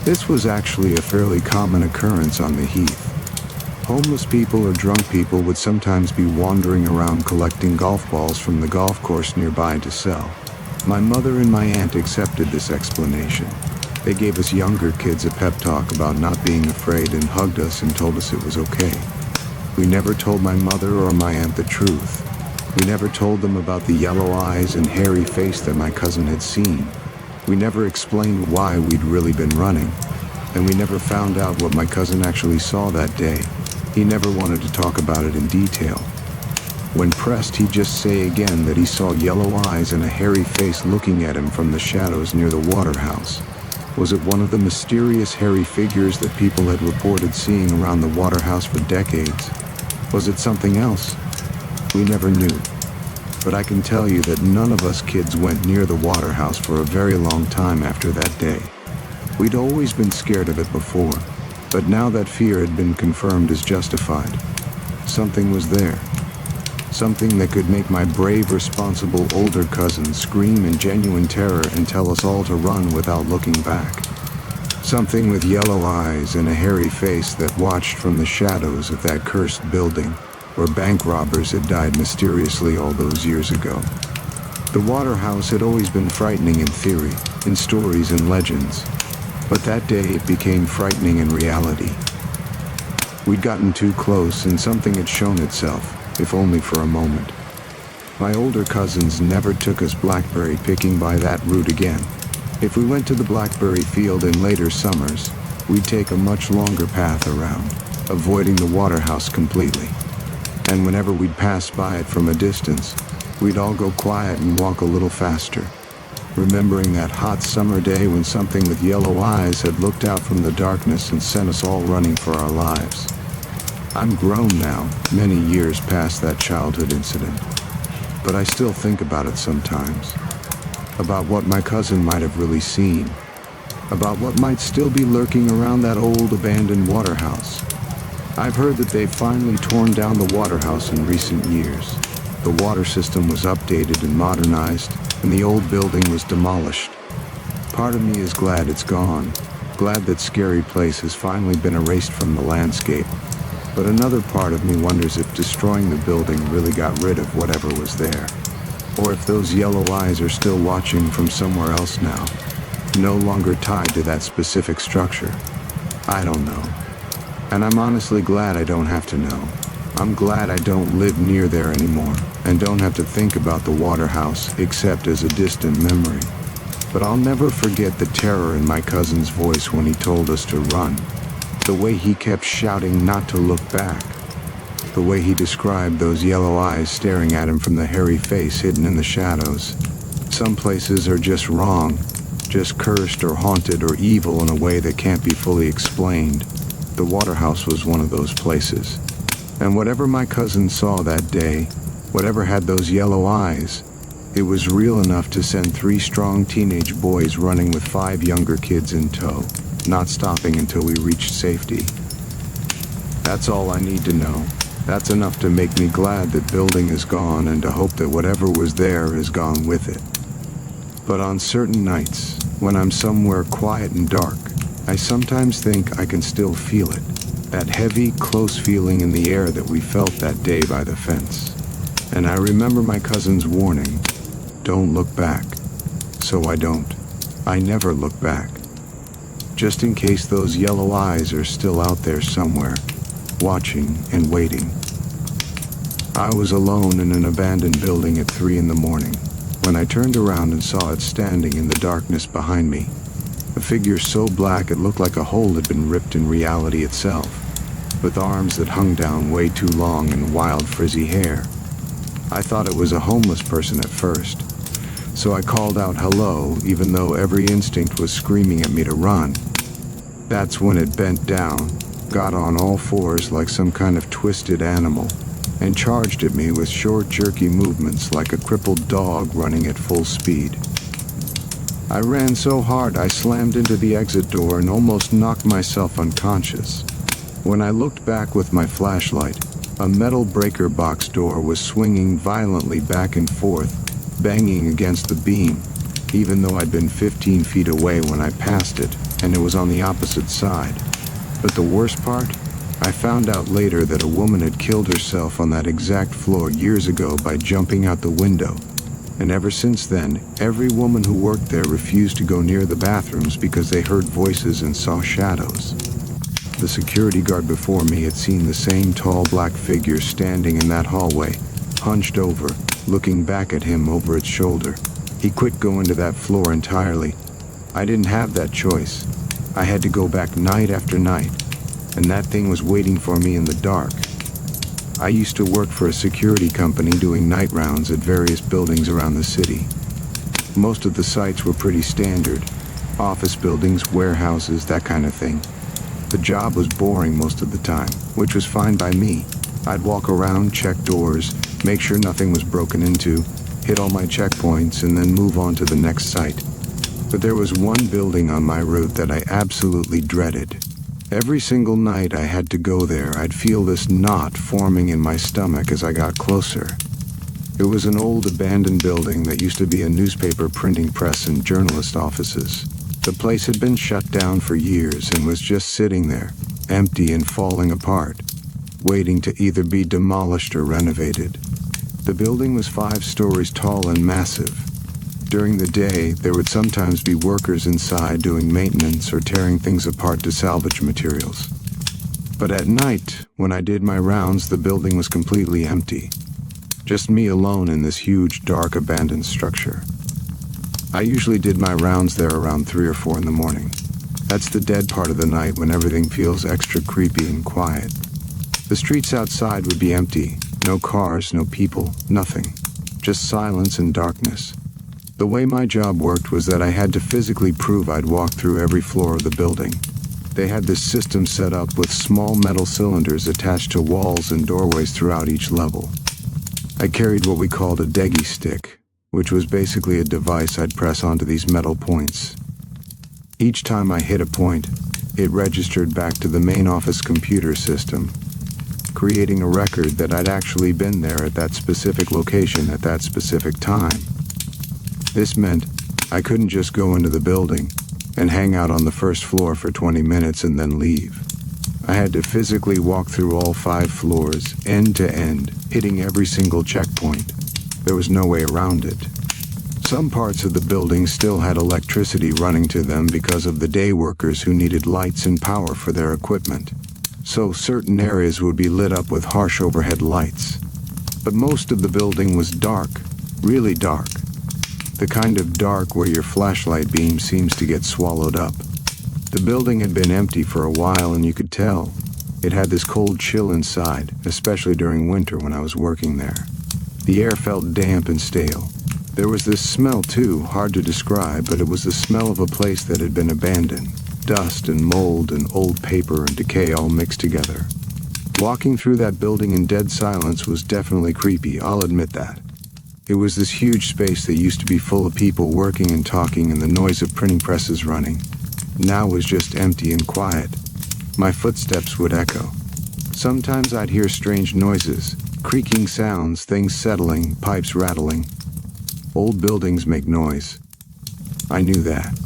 This was actually a fairly common occurrence on the heath. Homeless people or drunk people would sometimes be wandering around collecting golf balls from the golf course nearby to sell. My mother and my aunt accepted this explanation. They gave us younger kids a pep talk about not being afraid and hugged us and told us it was okay. We never told my mother or my aunt the truth. We never told them about the yellow eyes and hairy face that my cousin had seen. We never explained why we'd really been running. And we never found out what my cousin actually saw that day. He never wanted to talk about it in detail. When pressed, he'd just say again that he saw yellow eyes and a hairy face looking at him from the shadows near the waterhouse. Was it one of the mysterious hairy figures that people had reported seeing around the waterhouse for decades? Was it something else? We never knew. But I can tell you that none of us kids went near the waterhouse for a very long time after that day. We'd always been scared of it before, but now that fear had been confirmed as justified. Something was there. Something that could make my brave, responsible older cousin scream in genuine terror and tell us all to run without looking back. Something with yellow eyes and a hairy face that watched from the shadows of that cursed building where bank robbers had died mysteriously all those years ago. The waterhouse had always been frightening in theory, in stories and legends, but that day it became frightening in reality. We'd gotten too close and something had shown itself, if only for a moment. My older cousins never took us blackberry picking by that route again. If we went to the blackberry field in later summers, we'd take a much longer path around, avoiding the waterhouse completely. And whenever we'd pass by it from a distance, we'd all go quiet and walk a little faster, remembering that hot summer day when something with yellow eyes had looked out from the darkness and sent us all running for our lives. I'm grown now, many years past that childhood incident, but I still think about it sometimes, about what my cousin might have really seen, about what might still be lurking around that old abandoned waterhouse. I've heard that they've finally torn down the waterhouse in recent years. The water system was updated and modernized, and the old building was demolished. Part of me is glad it's gone, glad that scary place has finally been erased from the landscape. But another part of me wonders if destroying the building really got rid of whatever was there. Or if those yellow eyes are still watching from somewhere else now, no longer tied to that specific structure. I don't know. And I'm honestly glad I don't have to know. I'm glad I don't live near there anymore and don't have to think about the waterhouse except as a distant memory. But I'll never forget the terror in my cousin's voice when he told us to run. The way he kept shouting not to look back. The way he described those yellow eyes staring at him from the hairy face hidden in the shadows. Some places are just wrong, just cursed or haunted or evil in a way that can't be fully explained. The Waterhouse was one of those places. And whatever my cousin saw that day, whatever had those yellow eyes, it was real enough to send 3 strong teenage boys running with 5 younger kids in tow, not stopping until we reached safety. That's all I need to know. That's enough to make me glad that building is gone and to hope that whatever was there is gone with it. But on certain nights, when I'm somewhere quiet and dark, I sometimes think I can still feel it. That heavy, close feeling in the air that we felt that day by the fence. And I remember my cousin's warning, don't look back. So I don't. I never look back. Just in case those yellow eyes are still out there somewhere, watching and waiting. I was alone in an abandoned building at 3 in the morning when I turned around and saw it standing in the darkness behind me. A figure so black it looked like a hole had been ripped in reality itself, with arms that hung down way too long and wild frizzy hair. I thought it was a homeless person at first, so I called out hello even though every instinct was screaming at me to run. That's when it bent down, got on all fours like some kind of twisted animal, and charged at me with short, jerky movements like a crippled dog running at full speed. I ran so hard I slammed into the exit door and almost knocked myself unconscious. When I looked back with my flashlight, a metal breaker box door was swinging violently back and forth, banging against the beam, even though I'd been 15 feet away when I passed it, and it was on the opposite side. But the worst part? I found out later that a woman had killed herself on that exact floor years ago by jumping out the window. And ever since then, every woman who worked there refused to go near the bathrooms because they heard voices and saw shadows. The security guard before me had seen the same tall black figure standing in that hallway, hunched over, looking back at him over its shoulder. He quit going to that floor entirely. I didn't have that choice. I had to go back night after night, and that thing was waiting for me in the dark. I used to work for a security company doing night rounds at various buildings around the city. Most of the sites were pretty standard. Office buildings, warehouses, that kind of thing. The job was boring most of the time, which was fine by me. I'd walk around, check doors, make sure nothing was broken into, hit all my checkpoints, and then move on to the next site. But there was one building on my route that I absolutely dreaded. Every single night I had to go there, I'd feel this knot forming in my stomach as I got closer. It was an old abandoned building that used to be a newspaper printing press and journalist offices. The place had been shut down for years and was just sitting there, empty and falling apart, waiting to either be demolished or renovated. The building was 5 stories tall and massive. During the day, there would sometimes be workers inside doing maintenance or tearing things apart to salvage materials. But at night, when I did my rounds, the building was completely empty. Just me alone in this huge, dark, abandoned structure. I usually did my rounds there around 3 or 4 in the morning. That's the dead part of the night when everything feels extra creepy and quiet. The streets outside would be empty. No cars, no people, nothing. Just silence and darkness. The way my job worked was that I had to physically prove I'd walked through every floor of the building. They had this system set up with small metal cylinders attached to walls and doorways throughout each level. I carried what we called a deggy stick, which was basically a device I'd press onto these metal points. Each time I hit a point, it registered back to the main office computer system, creating a record that I'd actually been there at that specific location at that specific time. This meant I couldn't just go into the building and hang out on the first floor for 20 minutes and then leave. I had to physically walk through all 5 floors, end to end, hitting every single checkpoint. There was no way around it. Some parts of the building still had electricity running to them because of the day workers who needed lights and power for their equipment. So certain areas would be lit up with harsh overhead lights. But most of the building was dark, really dark. The kind of dark where your flashlight beam seems to get swallowed up. The building had been empty for a while and you could tell. It had this cold chill inside, especially during winter when I was working there. The air felt damp and stale. There was this smell too, hard to describe, but it was the smell of a place that had been abandoned. Dust and mold and old paper and decay all mixed together. Walking through that building in dead silence was definitely creepy, I'll admit that. It was this huge space that used to be full of people working and talking and the noise of printing presses running. Now was just empty and quiet. My footsteps would echo. Sometimes I'd hear strange noises, creaking sounds, things settling, pipes rattling. Old buildings make noise. I knew that.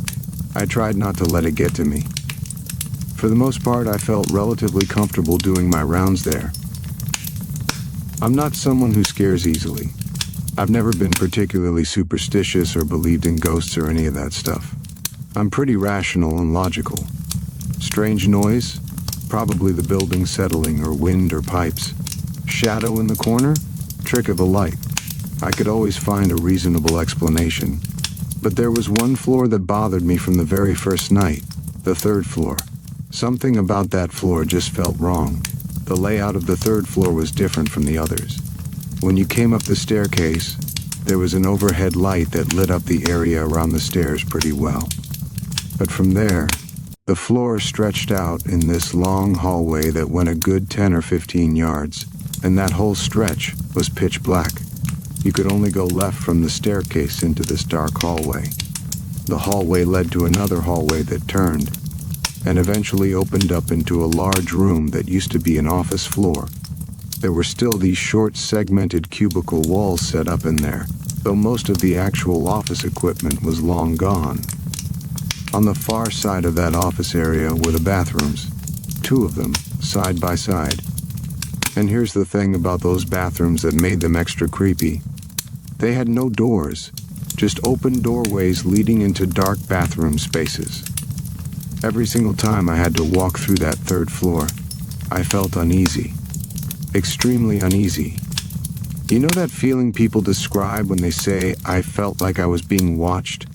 I tried not to let it get to me. For the most part, I felt relatively comfortable doing my rounds there. I'm not someone who scares easily. I've never been particularly superstitious or believed in ghosts or any of that stuff. I'm pretty rational and logical. Strange noise? Probably the building settling or wind or pipes. Shadow in the corner? Trick of the light. I could always find a reasonable explanation. But there was one floor that bothered me from the very first night, the third floor. Something about that floor just felt wrong. The layout of the third floor was different from the others. When you came up the staircase, there was an overhead light that lit up the area around the stairs pretty well. But from there, the floor stretched out in this long hallway that went a good 10 or 15 yards, and that whole stretch was pitch black. You could only go left from the staircase into this dark hallway. The hallway led to another hallway that turned, and eventually opened up into a large room that used to be an office floor. There were still these short segmented cubicle walls set up in there, though most of the actual office equipment was long gone. On the far side of that office area were the bathrooms, 2 of them, side by side. And here's the thing about those bathrooms that made them extra creepy. They had no doors, just open doorways leading into dark bathroom spaces. Every single time I had to walk through that third floor, I felt uneasy. Extremely uneasy. You know that feeling people describe when they say, "I felt like I was being watched"?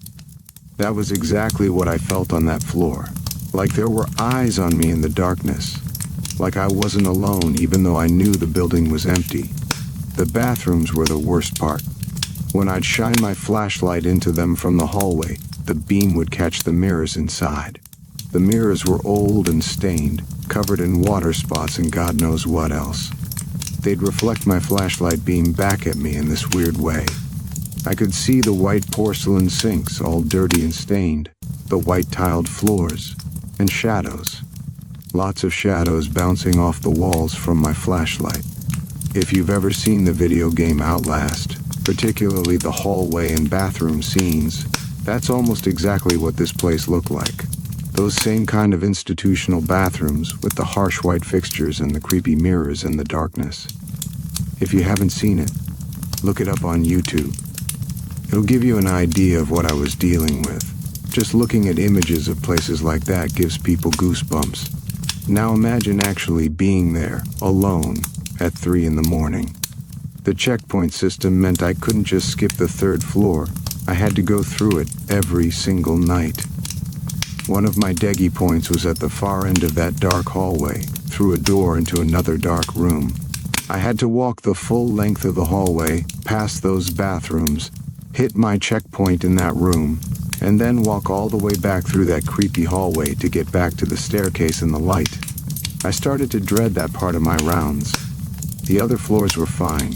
That was exactly what I felt on that floor. Like there were eyes on me in the darkness. Like I wasn't alone even though I knew the building was empty. The bathrooms were the worst part. When I'd shine my flashlight into them from the hallway, the beam would catch the mirrors inside. The mirrors were old and stained, covered in water spots and God knows what else. They'd reflect my flashlight beam back at me in this weird way. I could see the white porcelain sinks all dirty and stained, the white tiled floors, and shadows. Lots of shadows bouncing off the walls from my flashlight. If you've ever seen the video game Outlast, particularly the hallway and bathroom scenes, that's almost exactly what this place looked like. Those same kind of institutional bathrooms with the harsh white fixtures and the creepy mirrors in the darkness. If you haven't seen it, look it up on YouTube. It'll give you an idea of what I was dealing with. Just looking at images of places like that gives people goosebumps. Now imagine actually being there, alone, at 3 in the morning. The checkpoint system meant I couldn't just skip the third floor. I had to go through it every single night. One of my deggy points was at the far end of that dark hallway, through a door into another dark room. I had to walk the full length of the hallway, past those bathrooms, hit my checkpoint in that room, and then walk all the way back through that creepy hallway to get back to the staircase and the light. I started to dread that part of my rounds. The other floors were fine.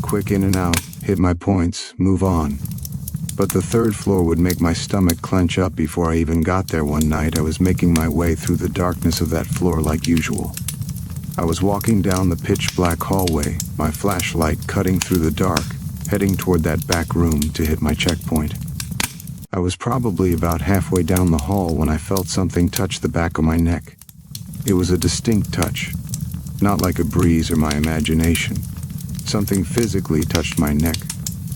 Quick in and out, hit my points, move on. But the third floor would make my stomach clench up before I even got there one night. I was making my way through the darkness of that floor like usual. I was walking down the pitch black hallway, my flashlight cutting through the dark, heading toward that back room to hit my checkpoint. I was probably about halfway down the hall when I felt something touch the back of my neck. It was a distinct touch, not like a breeze or my imagination. Something physically touched my neck,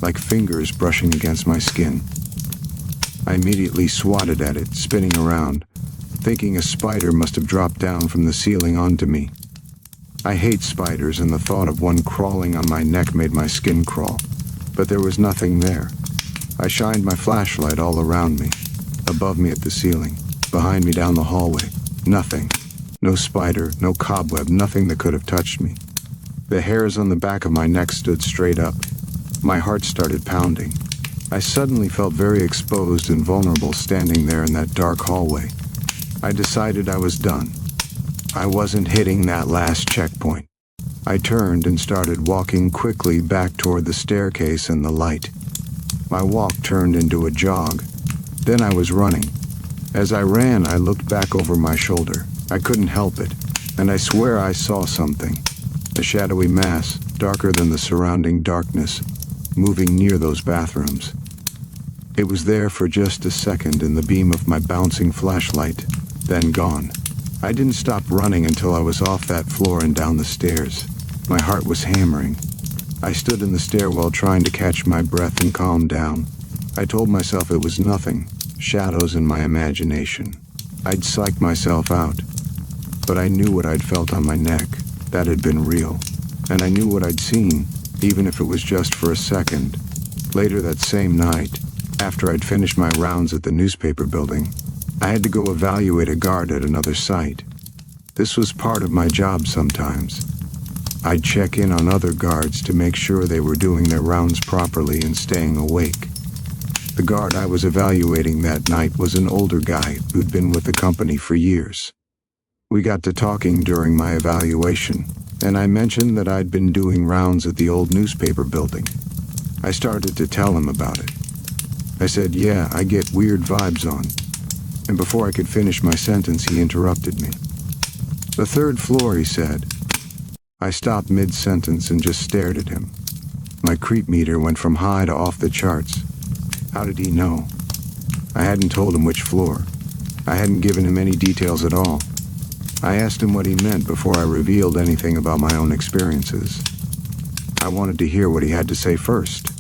like fingers brushing against my skin. I immediately swatted at it, spinning around, thinking a spider must have dropped down from the ceiling onto me. I hate spiders, and the thought of one crawling on my neck made my skin crawl, but there was nothing there. I shined my flashlight all around me, above me at the ceiling, behind me down the hallway. Nothing. No spider, no cobweb, nothing that could have touched me. The hairs on the back of my neck stood straight up. My heart started pounding. I suddenly felt very exposed and vulnerable standing there in that dark hallway. I decided I was done. I wasn't hitting that last checkpoint. I turned and started walking quickly back toward the staircase and the light. My walk turned into a jog. Then I was running. As I ran, I looked back over my shoulder. I couldn't help it, and I swear I saw something. A shadowy mass, darker than the surrounding darkness, moving near those bathrooms. It was there for just a second in the beam of my bouncing flashlight, then gone. I didn't stop running until I was off that floor and down the stairs. My heart was hammering. I stood in the stairwell trying to catch my breath and calm down. I told myself it was nothing, shadows in my imagination. I'd psyched myself out. But I knew what I'd felt on my neck. That had been real. And I knew what I'd seen, even if it was just for a second. Later that same night, after I'd finished my rounds at the newspaper building, I had to go evaluate a guard at another site. This was part of my job sometimes. I'd check in on other guards to make sure they were doing their rounds properly and staying awake. The guard I was evaluating that night was an older guy who'd been with the company for years. We got to talking during my evaluation, and I mentioned that I'd been doing rounds at the old newspaper building. I started to tell him about it. I said, "Yeah, I get weird vibes on." And before I could finish my sentence, he interrupted me. "The third floor," he said. I stopped mid-sentence and just stared at him. My creep meter went from high to off the charts. How did he know? I hadn't told him which floor. I hadn't given him any details at all. I asked him what he meant before I revealed anything about my own experiences. I wanted to hear what he had to say first.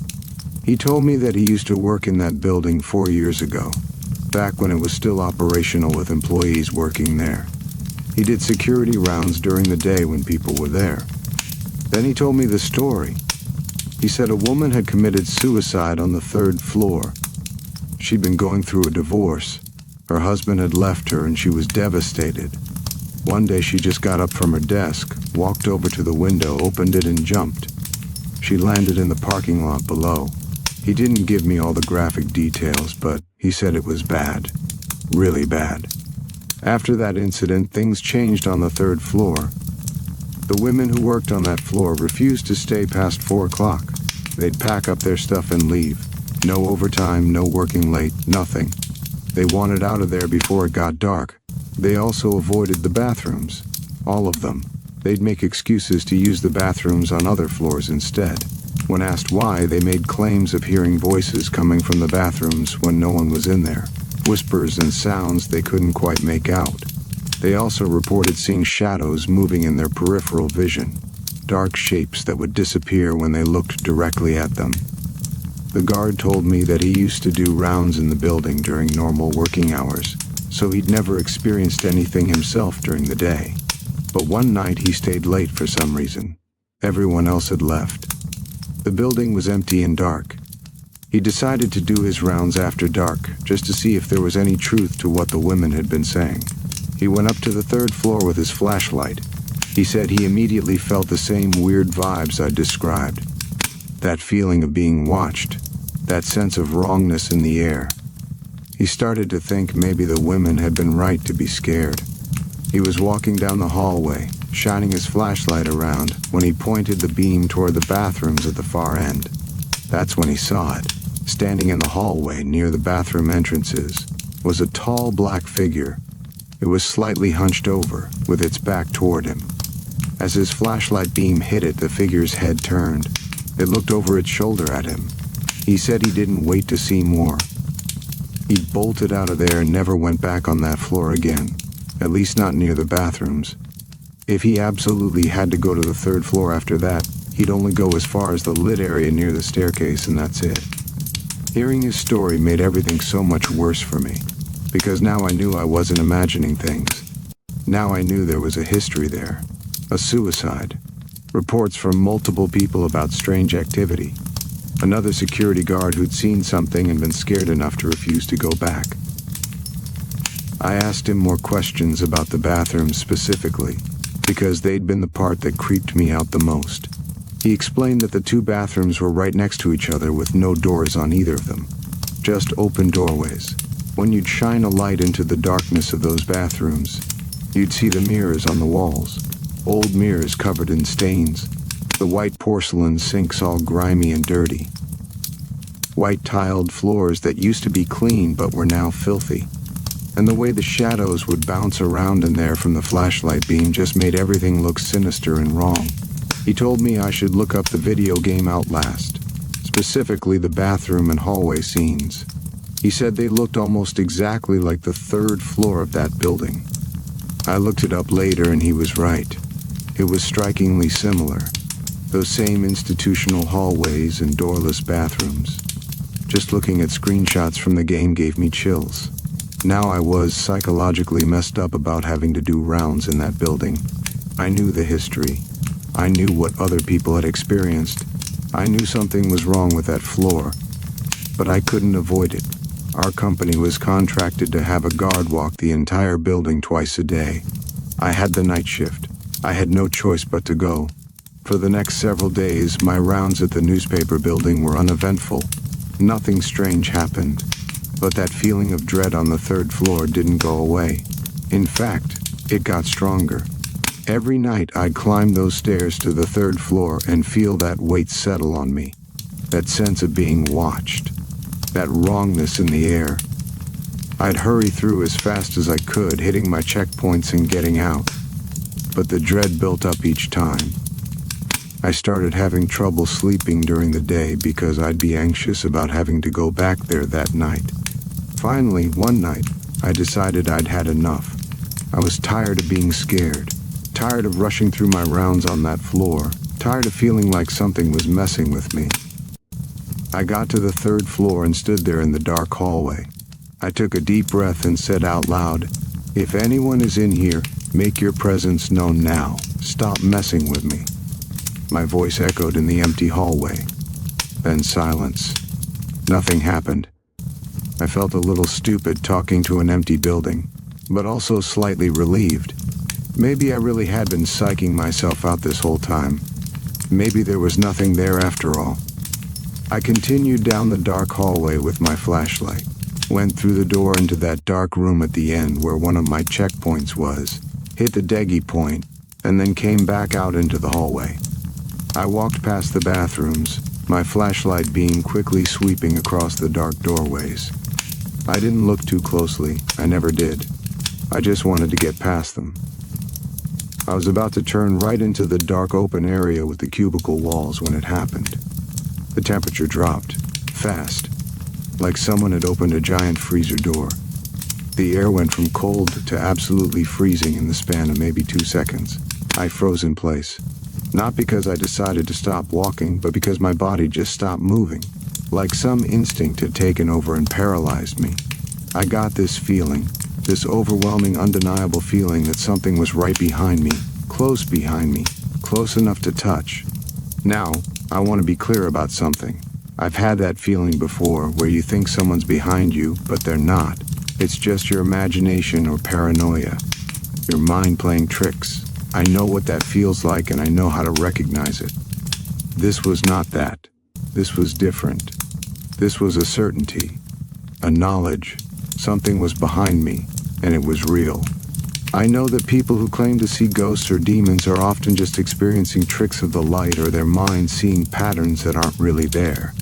He told me that he used to work in that building 4 years ago, back when it was still operational with employees working there. He did security rounds during the day when people were there. Then he told me the story. He said a woman had committed suicide on the 3rd floor. She'd been going through a divorce. Her husband had left her and she was devastated. One day she just got up from her desk, walked over to the window, opened it and jumped. She landed in the parking lot below. He didn't give me all the graphic details, but he said it was bad. Really bad. After that incident, things changed on the 3rd floor. The women who worked on that floor refused to stay past 4 o'clock. They'd pack up their stuff and leave. No overtime, no working late, nothing. They wanted out of there before it got dark. They also avoided the bathrooms. All of them. They'd make excuses to use the bathrooms on other floors instead. When asked why, they made claims of hearing voices coming from the bathrooms when no one was in there. Whispers and sounds they couldn't quite make out. They also reported seeing shadows moving in their peripheral vision, dark shapes that would disappear when they looked directly at them. The guard told me that he used to do rounds in the building during normal working hours, so he'd never experienced anything himself during the day. But one night he stayed late for some reason. Everyone else had left. The building was empty and dark. He decided to do his rounds after dark, just to see if there was any truth to what the women had been saying. He went up to the 3rd floor with his flashlight. He said he immediately felt the same weird vibes I'd described. That feeling of being watched, that sense of wrongness in the air. He started to think maybe the women had been right to be scared. He was walking down the hallway, shining his flashlight around, when he pointed the beam toward the bathrooms at the far end. That's when he saw it. Standing in the hallway near the bathroom entrances was a tall black figure. It was slightly hunched over, with its back toward him. As his flashlight beam hit it, the figure's head turned. It looked over its shoulder at him. He said he didn't wait to see more. He bolted out of there and never went back on that floor again, at least not near the bathrooms. If he absolutely had to go to the 3rd floor after that, he'd only go as far as the lit area near the staircase and that's it. Hearing his story made everything so much worse for me, because now I knew I wasn't imagining things. Now I knew there was a history there, a suicide, reports from multiple people about strange activity, another security guard who'd seen something and been scared enough to refuse to go back. I asked him more questions about the bathrooms specifically, because they'd been the part that creeped me out the most. He explained that the two bathrooms were right next to each other with no doors on either of them, just open doorways. When you'd shine a light into the darkness of those bathrooms, you'd see the mirrors on the walls, old mirrors covered in stains, the white porcelain sinks all grimy and dirty, white tiled floors that used to be clean but were now filthy, and the way the shadows would bounce around in there from the flashlight beam just made everything look sinister and wrong. He told me I should look up the video game Outlast, specifically the bathroom and hallway scenes. He said they looked almost exactly like the third floor of that building. I looked it up later and he was right. It was strikingly similar. Those same institutional hallways and doorless bathrooms. Just looking at screenshots from the game gave me chills. Now I was psychologically messed up about having to do rounds in that building. I knew the history. I knew what other people had experienced. I knew something was wrong with that floor, but I couldn't avoid it. Our company was contracted to have a guard walk the entire building twice a day. I had the night shift. I had no choice but to go. For the next several days, my rounds at the newspaper building were uneventful. Nothing strange happened, but that feeling of dread on the third floor didn't go away. In fact, it got stronger. Every night I'd climb those stairs to the third floor and feel that weight settle on me. That sense of being watched. That wrongness in the air. I'd hurry through as fast as I could, hitting my checkpoints and getting out. But the dread built up each time. I started having trouble sleeping during the day because I'd be anxious about having to go back there that night. Finally, one night, I decided I'd had enough. I was tired of being scared. Tired of rushing through my rounds on that floor, tired of feeling like something was messing with me. I got to the third floor and stood there in the dark hallway. I took a deep breath and said out loud, "If anyone is in here, make your presence known now. Stop messing with me." My voice echoed in the empty hallway. Then silence. Nothing happened. I felt a little stupid talking to an empty building, but also slightly relieved. Maybe I really had been psyching myself out this whole time. Maybe there was nothing there after all. I continued down the dark hallway with my flashlight, went through the door into that dark room at the end where one of my checkpoints was, hit the Degi point, and then came back out into the hallway. I walked past the bathrooms, my flashlight beam quickly sweeping across the dark doorways. I didn't look too closely, I never did. I just wanted to get past them. I was about to turn right into the dark open area with the cubicle walls when it happened. The temperature dropped, fast, like someone had opened a giant freezer door. The air went from cold to absolutely freezing in the span of maybe 2 seconds. I froze in place. Not because I decided to stop walking, but because my body just stopped moving. Like some instinct had taken over and paralyzed me. I got this feeling. This overwhelming, undeniable feeling that something was right behind me, close enough to touch. Now, I want to be clear about something. I've had that feeling before, where you think someone's behind you, but they're not. It's just your imagination or paranoia. Your mind playing tricks. I know what that feels like and I know how to recognize it. This was not that. This was different. This was a certainty. A knowledge. Something was behind me. And it was real. I know that people who claim to see ghosts or demons are often just experiencing tricks of the light or their minds seeing patterns that aren't really there.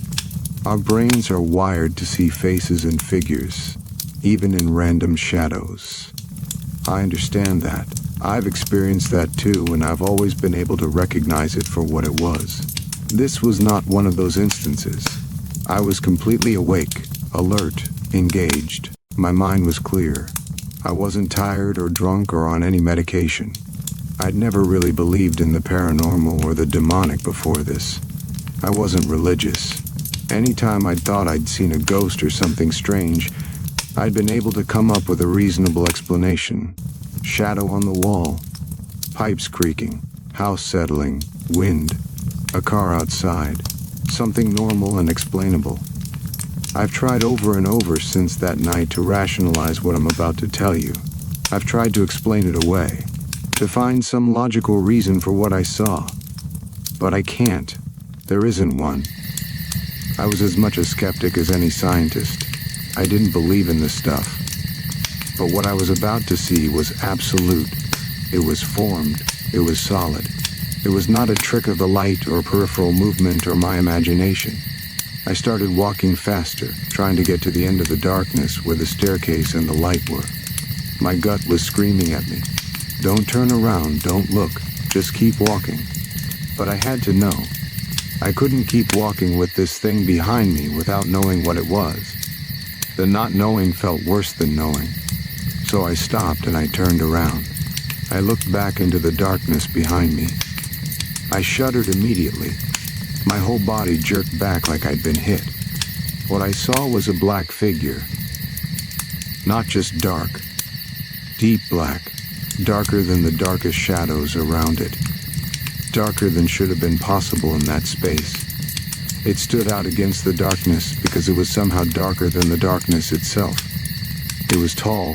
Our brains are wired to see faces and figures, even in random shadows. I understand that. I've experienced that too, and I've always been able to recognize it for what it was. This was not one of those instances. I was completely awake, alert, engaged. My mind was clear. I wasn't tired or drunk or on any medication. I'd never really believed in the paranormal or the demonic before this. I wasn't religious. Anytime I'd thought I'd seen a ghost or something strange, I'd been able to come up with a reasonable explanation. Shadow on the wall, pipes creaking, house settling, wind, a car outside, something normal and explainable. I've tried over and over since that night to rationalize what I'm about to tell you. I've tried to explain it away, to find some logical reason for what I saw. But I can't. There isn't one. I was as much a skeptic as any scientist. I didn't believe in this stuff. But what I was about to see was absolute. It was formed. It was solid. It was not a trick of the light or peripheral movement or my imagination. I started walking faster, trying to get to the end of the darkness where the staircase and the light were. My gut was screaming at me. Don't turn around, don't look, just keep walking. But I had to know. I couldn't keep walking with this thing behind me without knowing what it was. The not knowing felt worse than knowing. So I stopped and I turned around. I looked back into the darkness behind me. I shuddered immediately. My whole body jerked back like I'd been hit. What I saw was a black figure. Not just dark. Deep black. Darker than the darkest shadows around it. Darker than should have been possible in that space. It stood out against the darkness because it was somehow darker than the darkness itself. It was tall,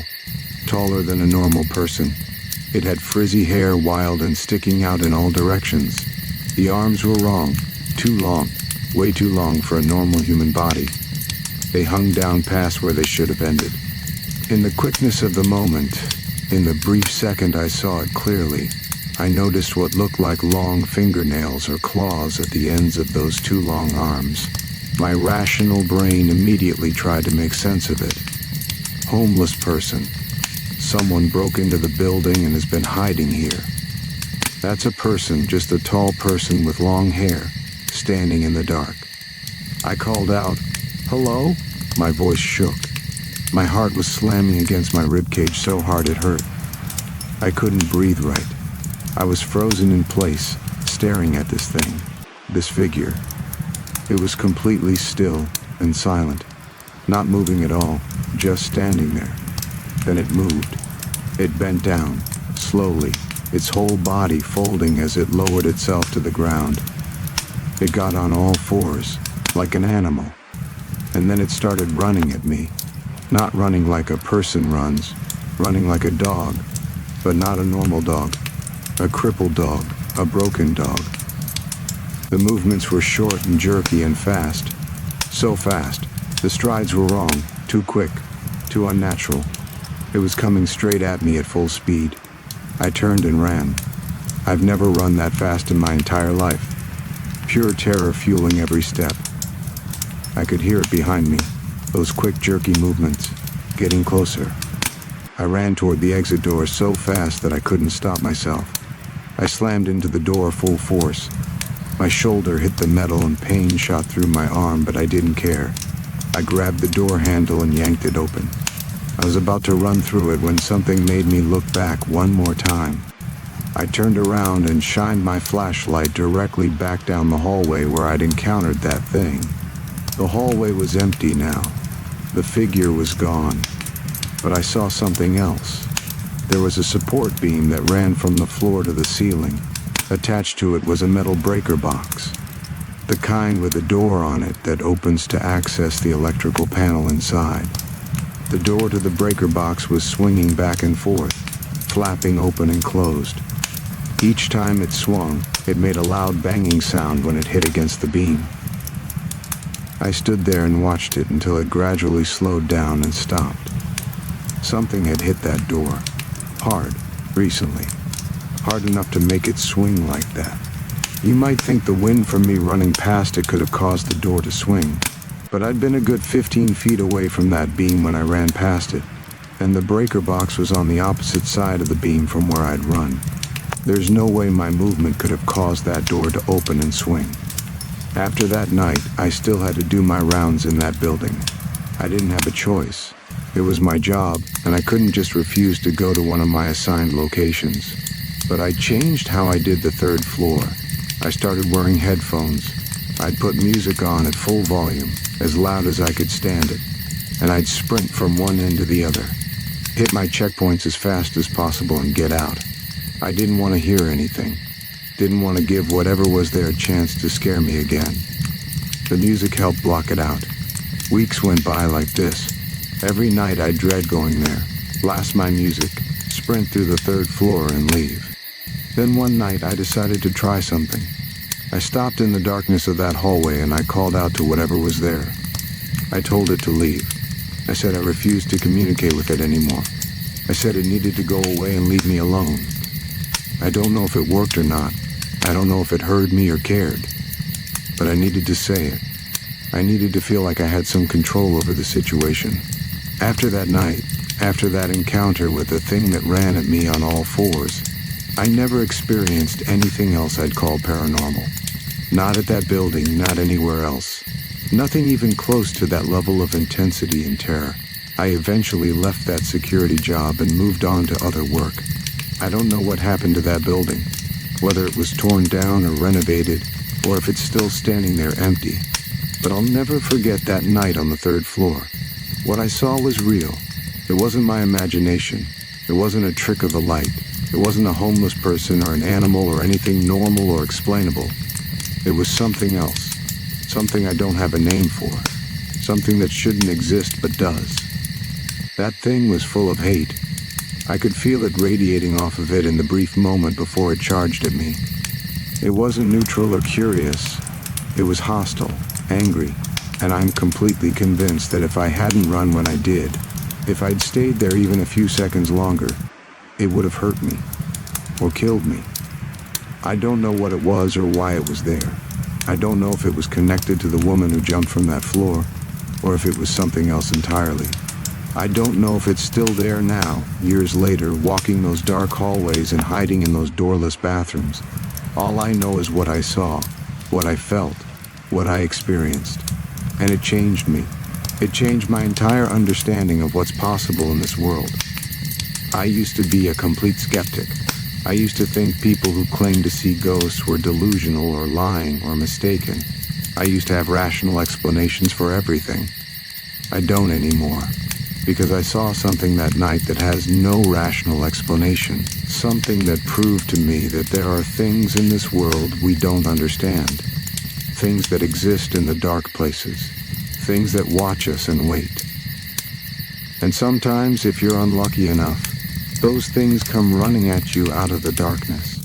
taller than a normal person. It had frizzy hair, wild and sticking out in all directions. The arms were wrong, too long, way too long for a normal human body. They hung down past where they should have ended. In the quickness of the moment, in the brief second I saw it clearly, I noticed what looked like long fingernails or claws at the ends of those two long arms. My rational brain immediately tried to make sense of it. Homeless person. Someone broke into the building and has been hiding here. That's a person, just a tall person with long hair, standing in the dark. I called out, "Hello?" My voice shook. My heart was slamming against my ribcage so hard it hurt. I couldn't breathe right. I was frozen in place, staring at this thing, this figure. It was completely still and silent, not moving at all, just standing there. Then it moved. It bent down, slowly, its whole body folding as it lowered itself to the ground. It got on all fours, like an animal, and then it started running at me. Not running like a person runs, running like a dog, but not a normal dog. A crippled dog, a broken dog. The movements were short and jerky and fast. So fast, the strides were wrong, too quick, too unnatural. It was coming straight at me at full speed. I turned and ran. I've never run that fast in my entire life. Pure terror fueling every step. I could hear it behind me, those quick jerky movements, getting closer. I ran toward the exit door so fast that I couldn't stop myself. I slammed into the door full force. My shoulder hit the metal and pain shot through my arm, but I didn't care. I grabbed the door handle and yanked it open. I was about to run through it when something made me look back one more time. I turned around and shined my flashlight directly back down the hallway where I'd encountered that thing. The hallway was empty now. The figure was gone. But I saw something else. There was a support beam that ran from the floor to the ceiling. Attached to it was a metal breaker box. The kind with a door on it that opens to access the electrical panel inside. The door to the breaker box was swinging back and forth, flapping open and closed. Each time it swung, it made a loud banging sound when it hit against the beam. I stood there and watched it until it gradually slowed down and stopped. Something had hit that door. Hard, recently. Hard enough to make it swing like that. You might think the wind from me running past it could have caused the door to swing, but I'd been a good 15 feet away from that beam when I ran past it, and the breaker box was on the opposite side of the beam from where I'd run. There's no way my movement could have caused that door to open and swing. After that night, I still had to do my rounds in that building. I didn't have a choice. It was my job, and I couldn't just refuse to go to one of my assigned locations. But I changed how I did the third floor. I started wearing headphones. I'd put music on at full volume, as loud as I could stand it, and I'd sprint from one end to the other, hit my checkpoints as fast as possible and get out. I didn't want to hear anything. Didn't want to give whatever was there a chance to scare me again. The music helped block it out. Weeks went by like this. Every night I dread going there, blast my music, sprint through the third floor and leave. Then one night I decided to try something. I stopped in the darkness of that hallway and I called out to whatever was there. I told it to leave. I said I refused to communicate with it anymore. I said it needed to go away and leave me alone. I don't know if it worked or not. I don't know if it heard me or cared. But I needed to say it. I needed to feel like I had some control over the situation. After that night, after that encounter with the thing that ran at me on all fours, I never experienced anything else I'd call paranormal. Not at that building, not anywhere else. Nothing even close to that level of intensity and terror. I eventually left that security job and moved on to other work. I don't know what happened to that building, whether it was torn down or renovated, or if it's still standing there empty. But I'll never forget that night on the 3rd floor. What I saw was real. It wasn't my imagination. It wasn't a trick of the light. It wasn't a homeless person or an animal or anything normal or explainable. It was something else. Something I don't have a name for. Something that shouldn't exist but does. That thing was full of hate. I could feel it radiating off of it in the brief moment before it charged at me. It wasn't neutral or curious. It was hostile, angry, and I'm completely convinced that if I hadn't run when I did, if I'd stayed there even a few seconds longer, it would have hurt me, or killed me. I don't know what it was or why it was there. I don't know if it was connected to the woman who jumped from that floor, or if it was something else entirely. I don't know if it's still there now, years later, walking those dark hallways and hiding in those doorless bathrooms. All I know is what I saw, what I felt, what I experienced. And it changed me. It changed my entire understanding of what's possible in this world. I used to be a complete skeptic. I used to think people who claimed to see ghosts were delusional or lying or mistaken. I used to have rational explanations for everything. I don't anymore, because I saw something that night that has no rational explanation, something that proved to me that there are things in this world we don't understand, things that exist in the dark places, things that watch us and wait. And sometimes, if you're unlucky enough, those things come running at you out of the darkness.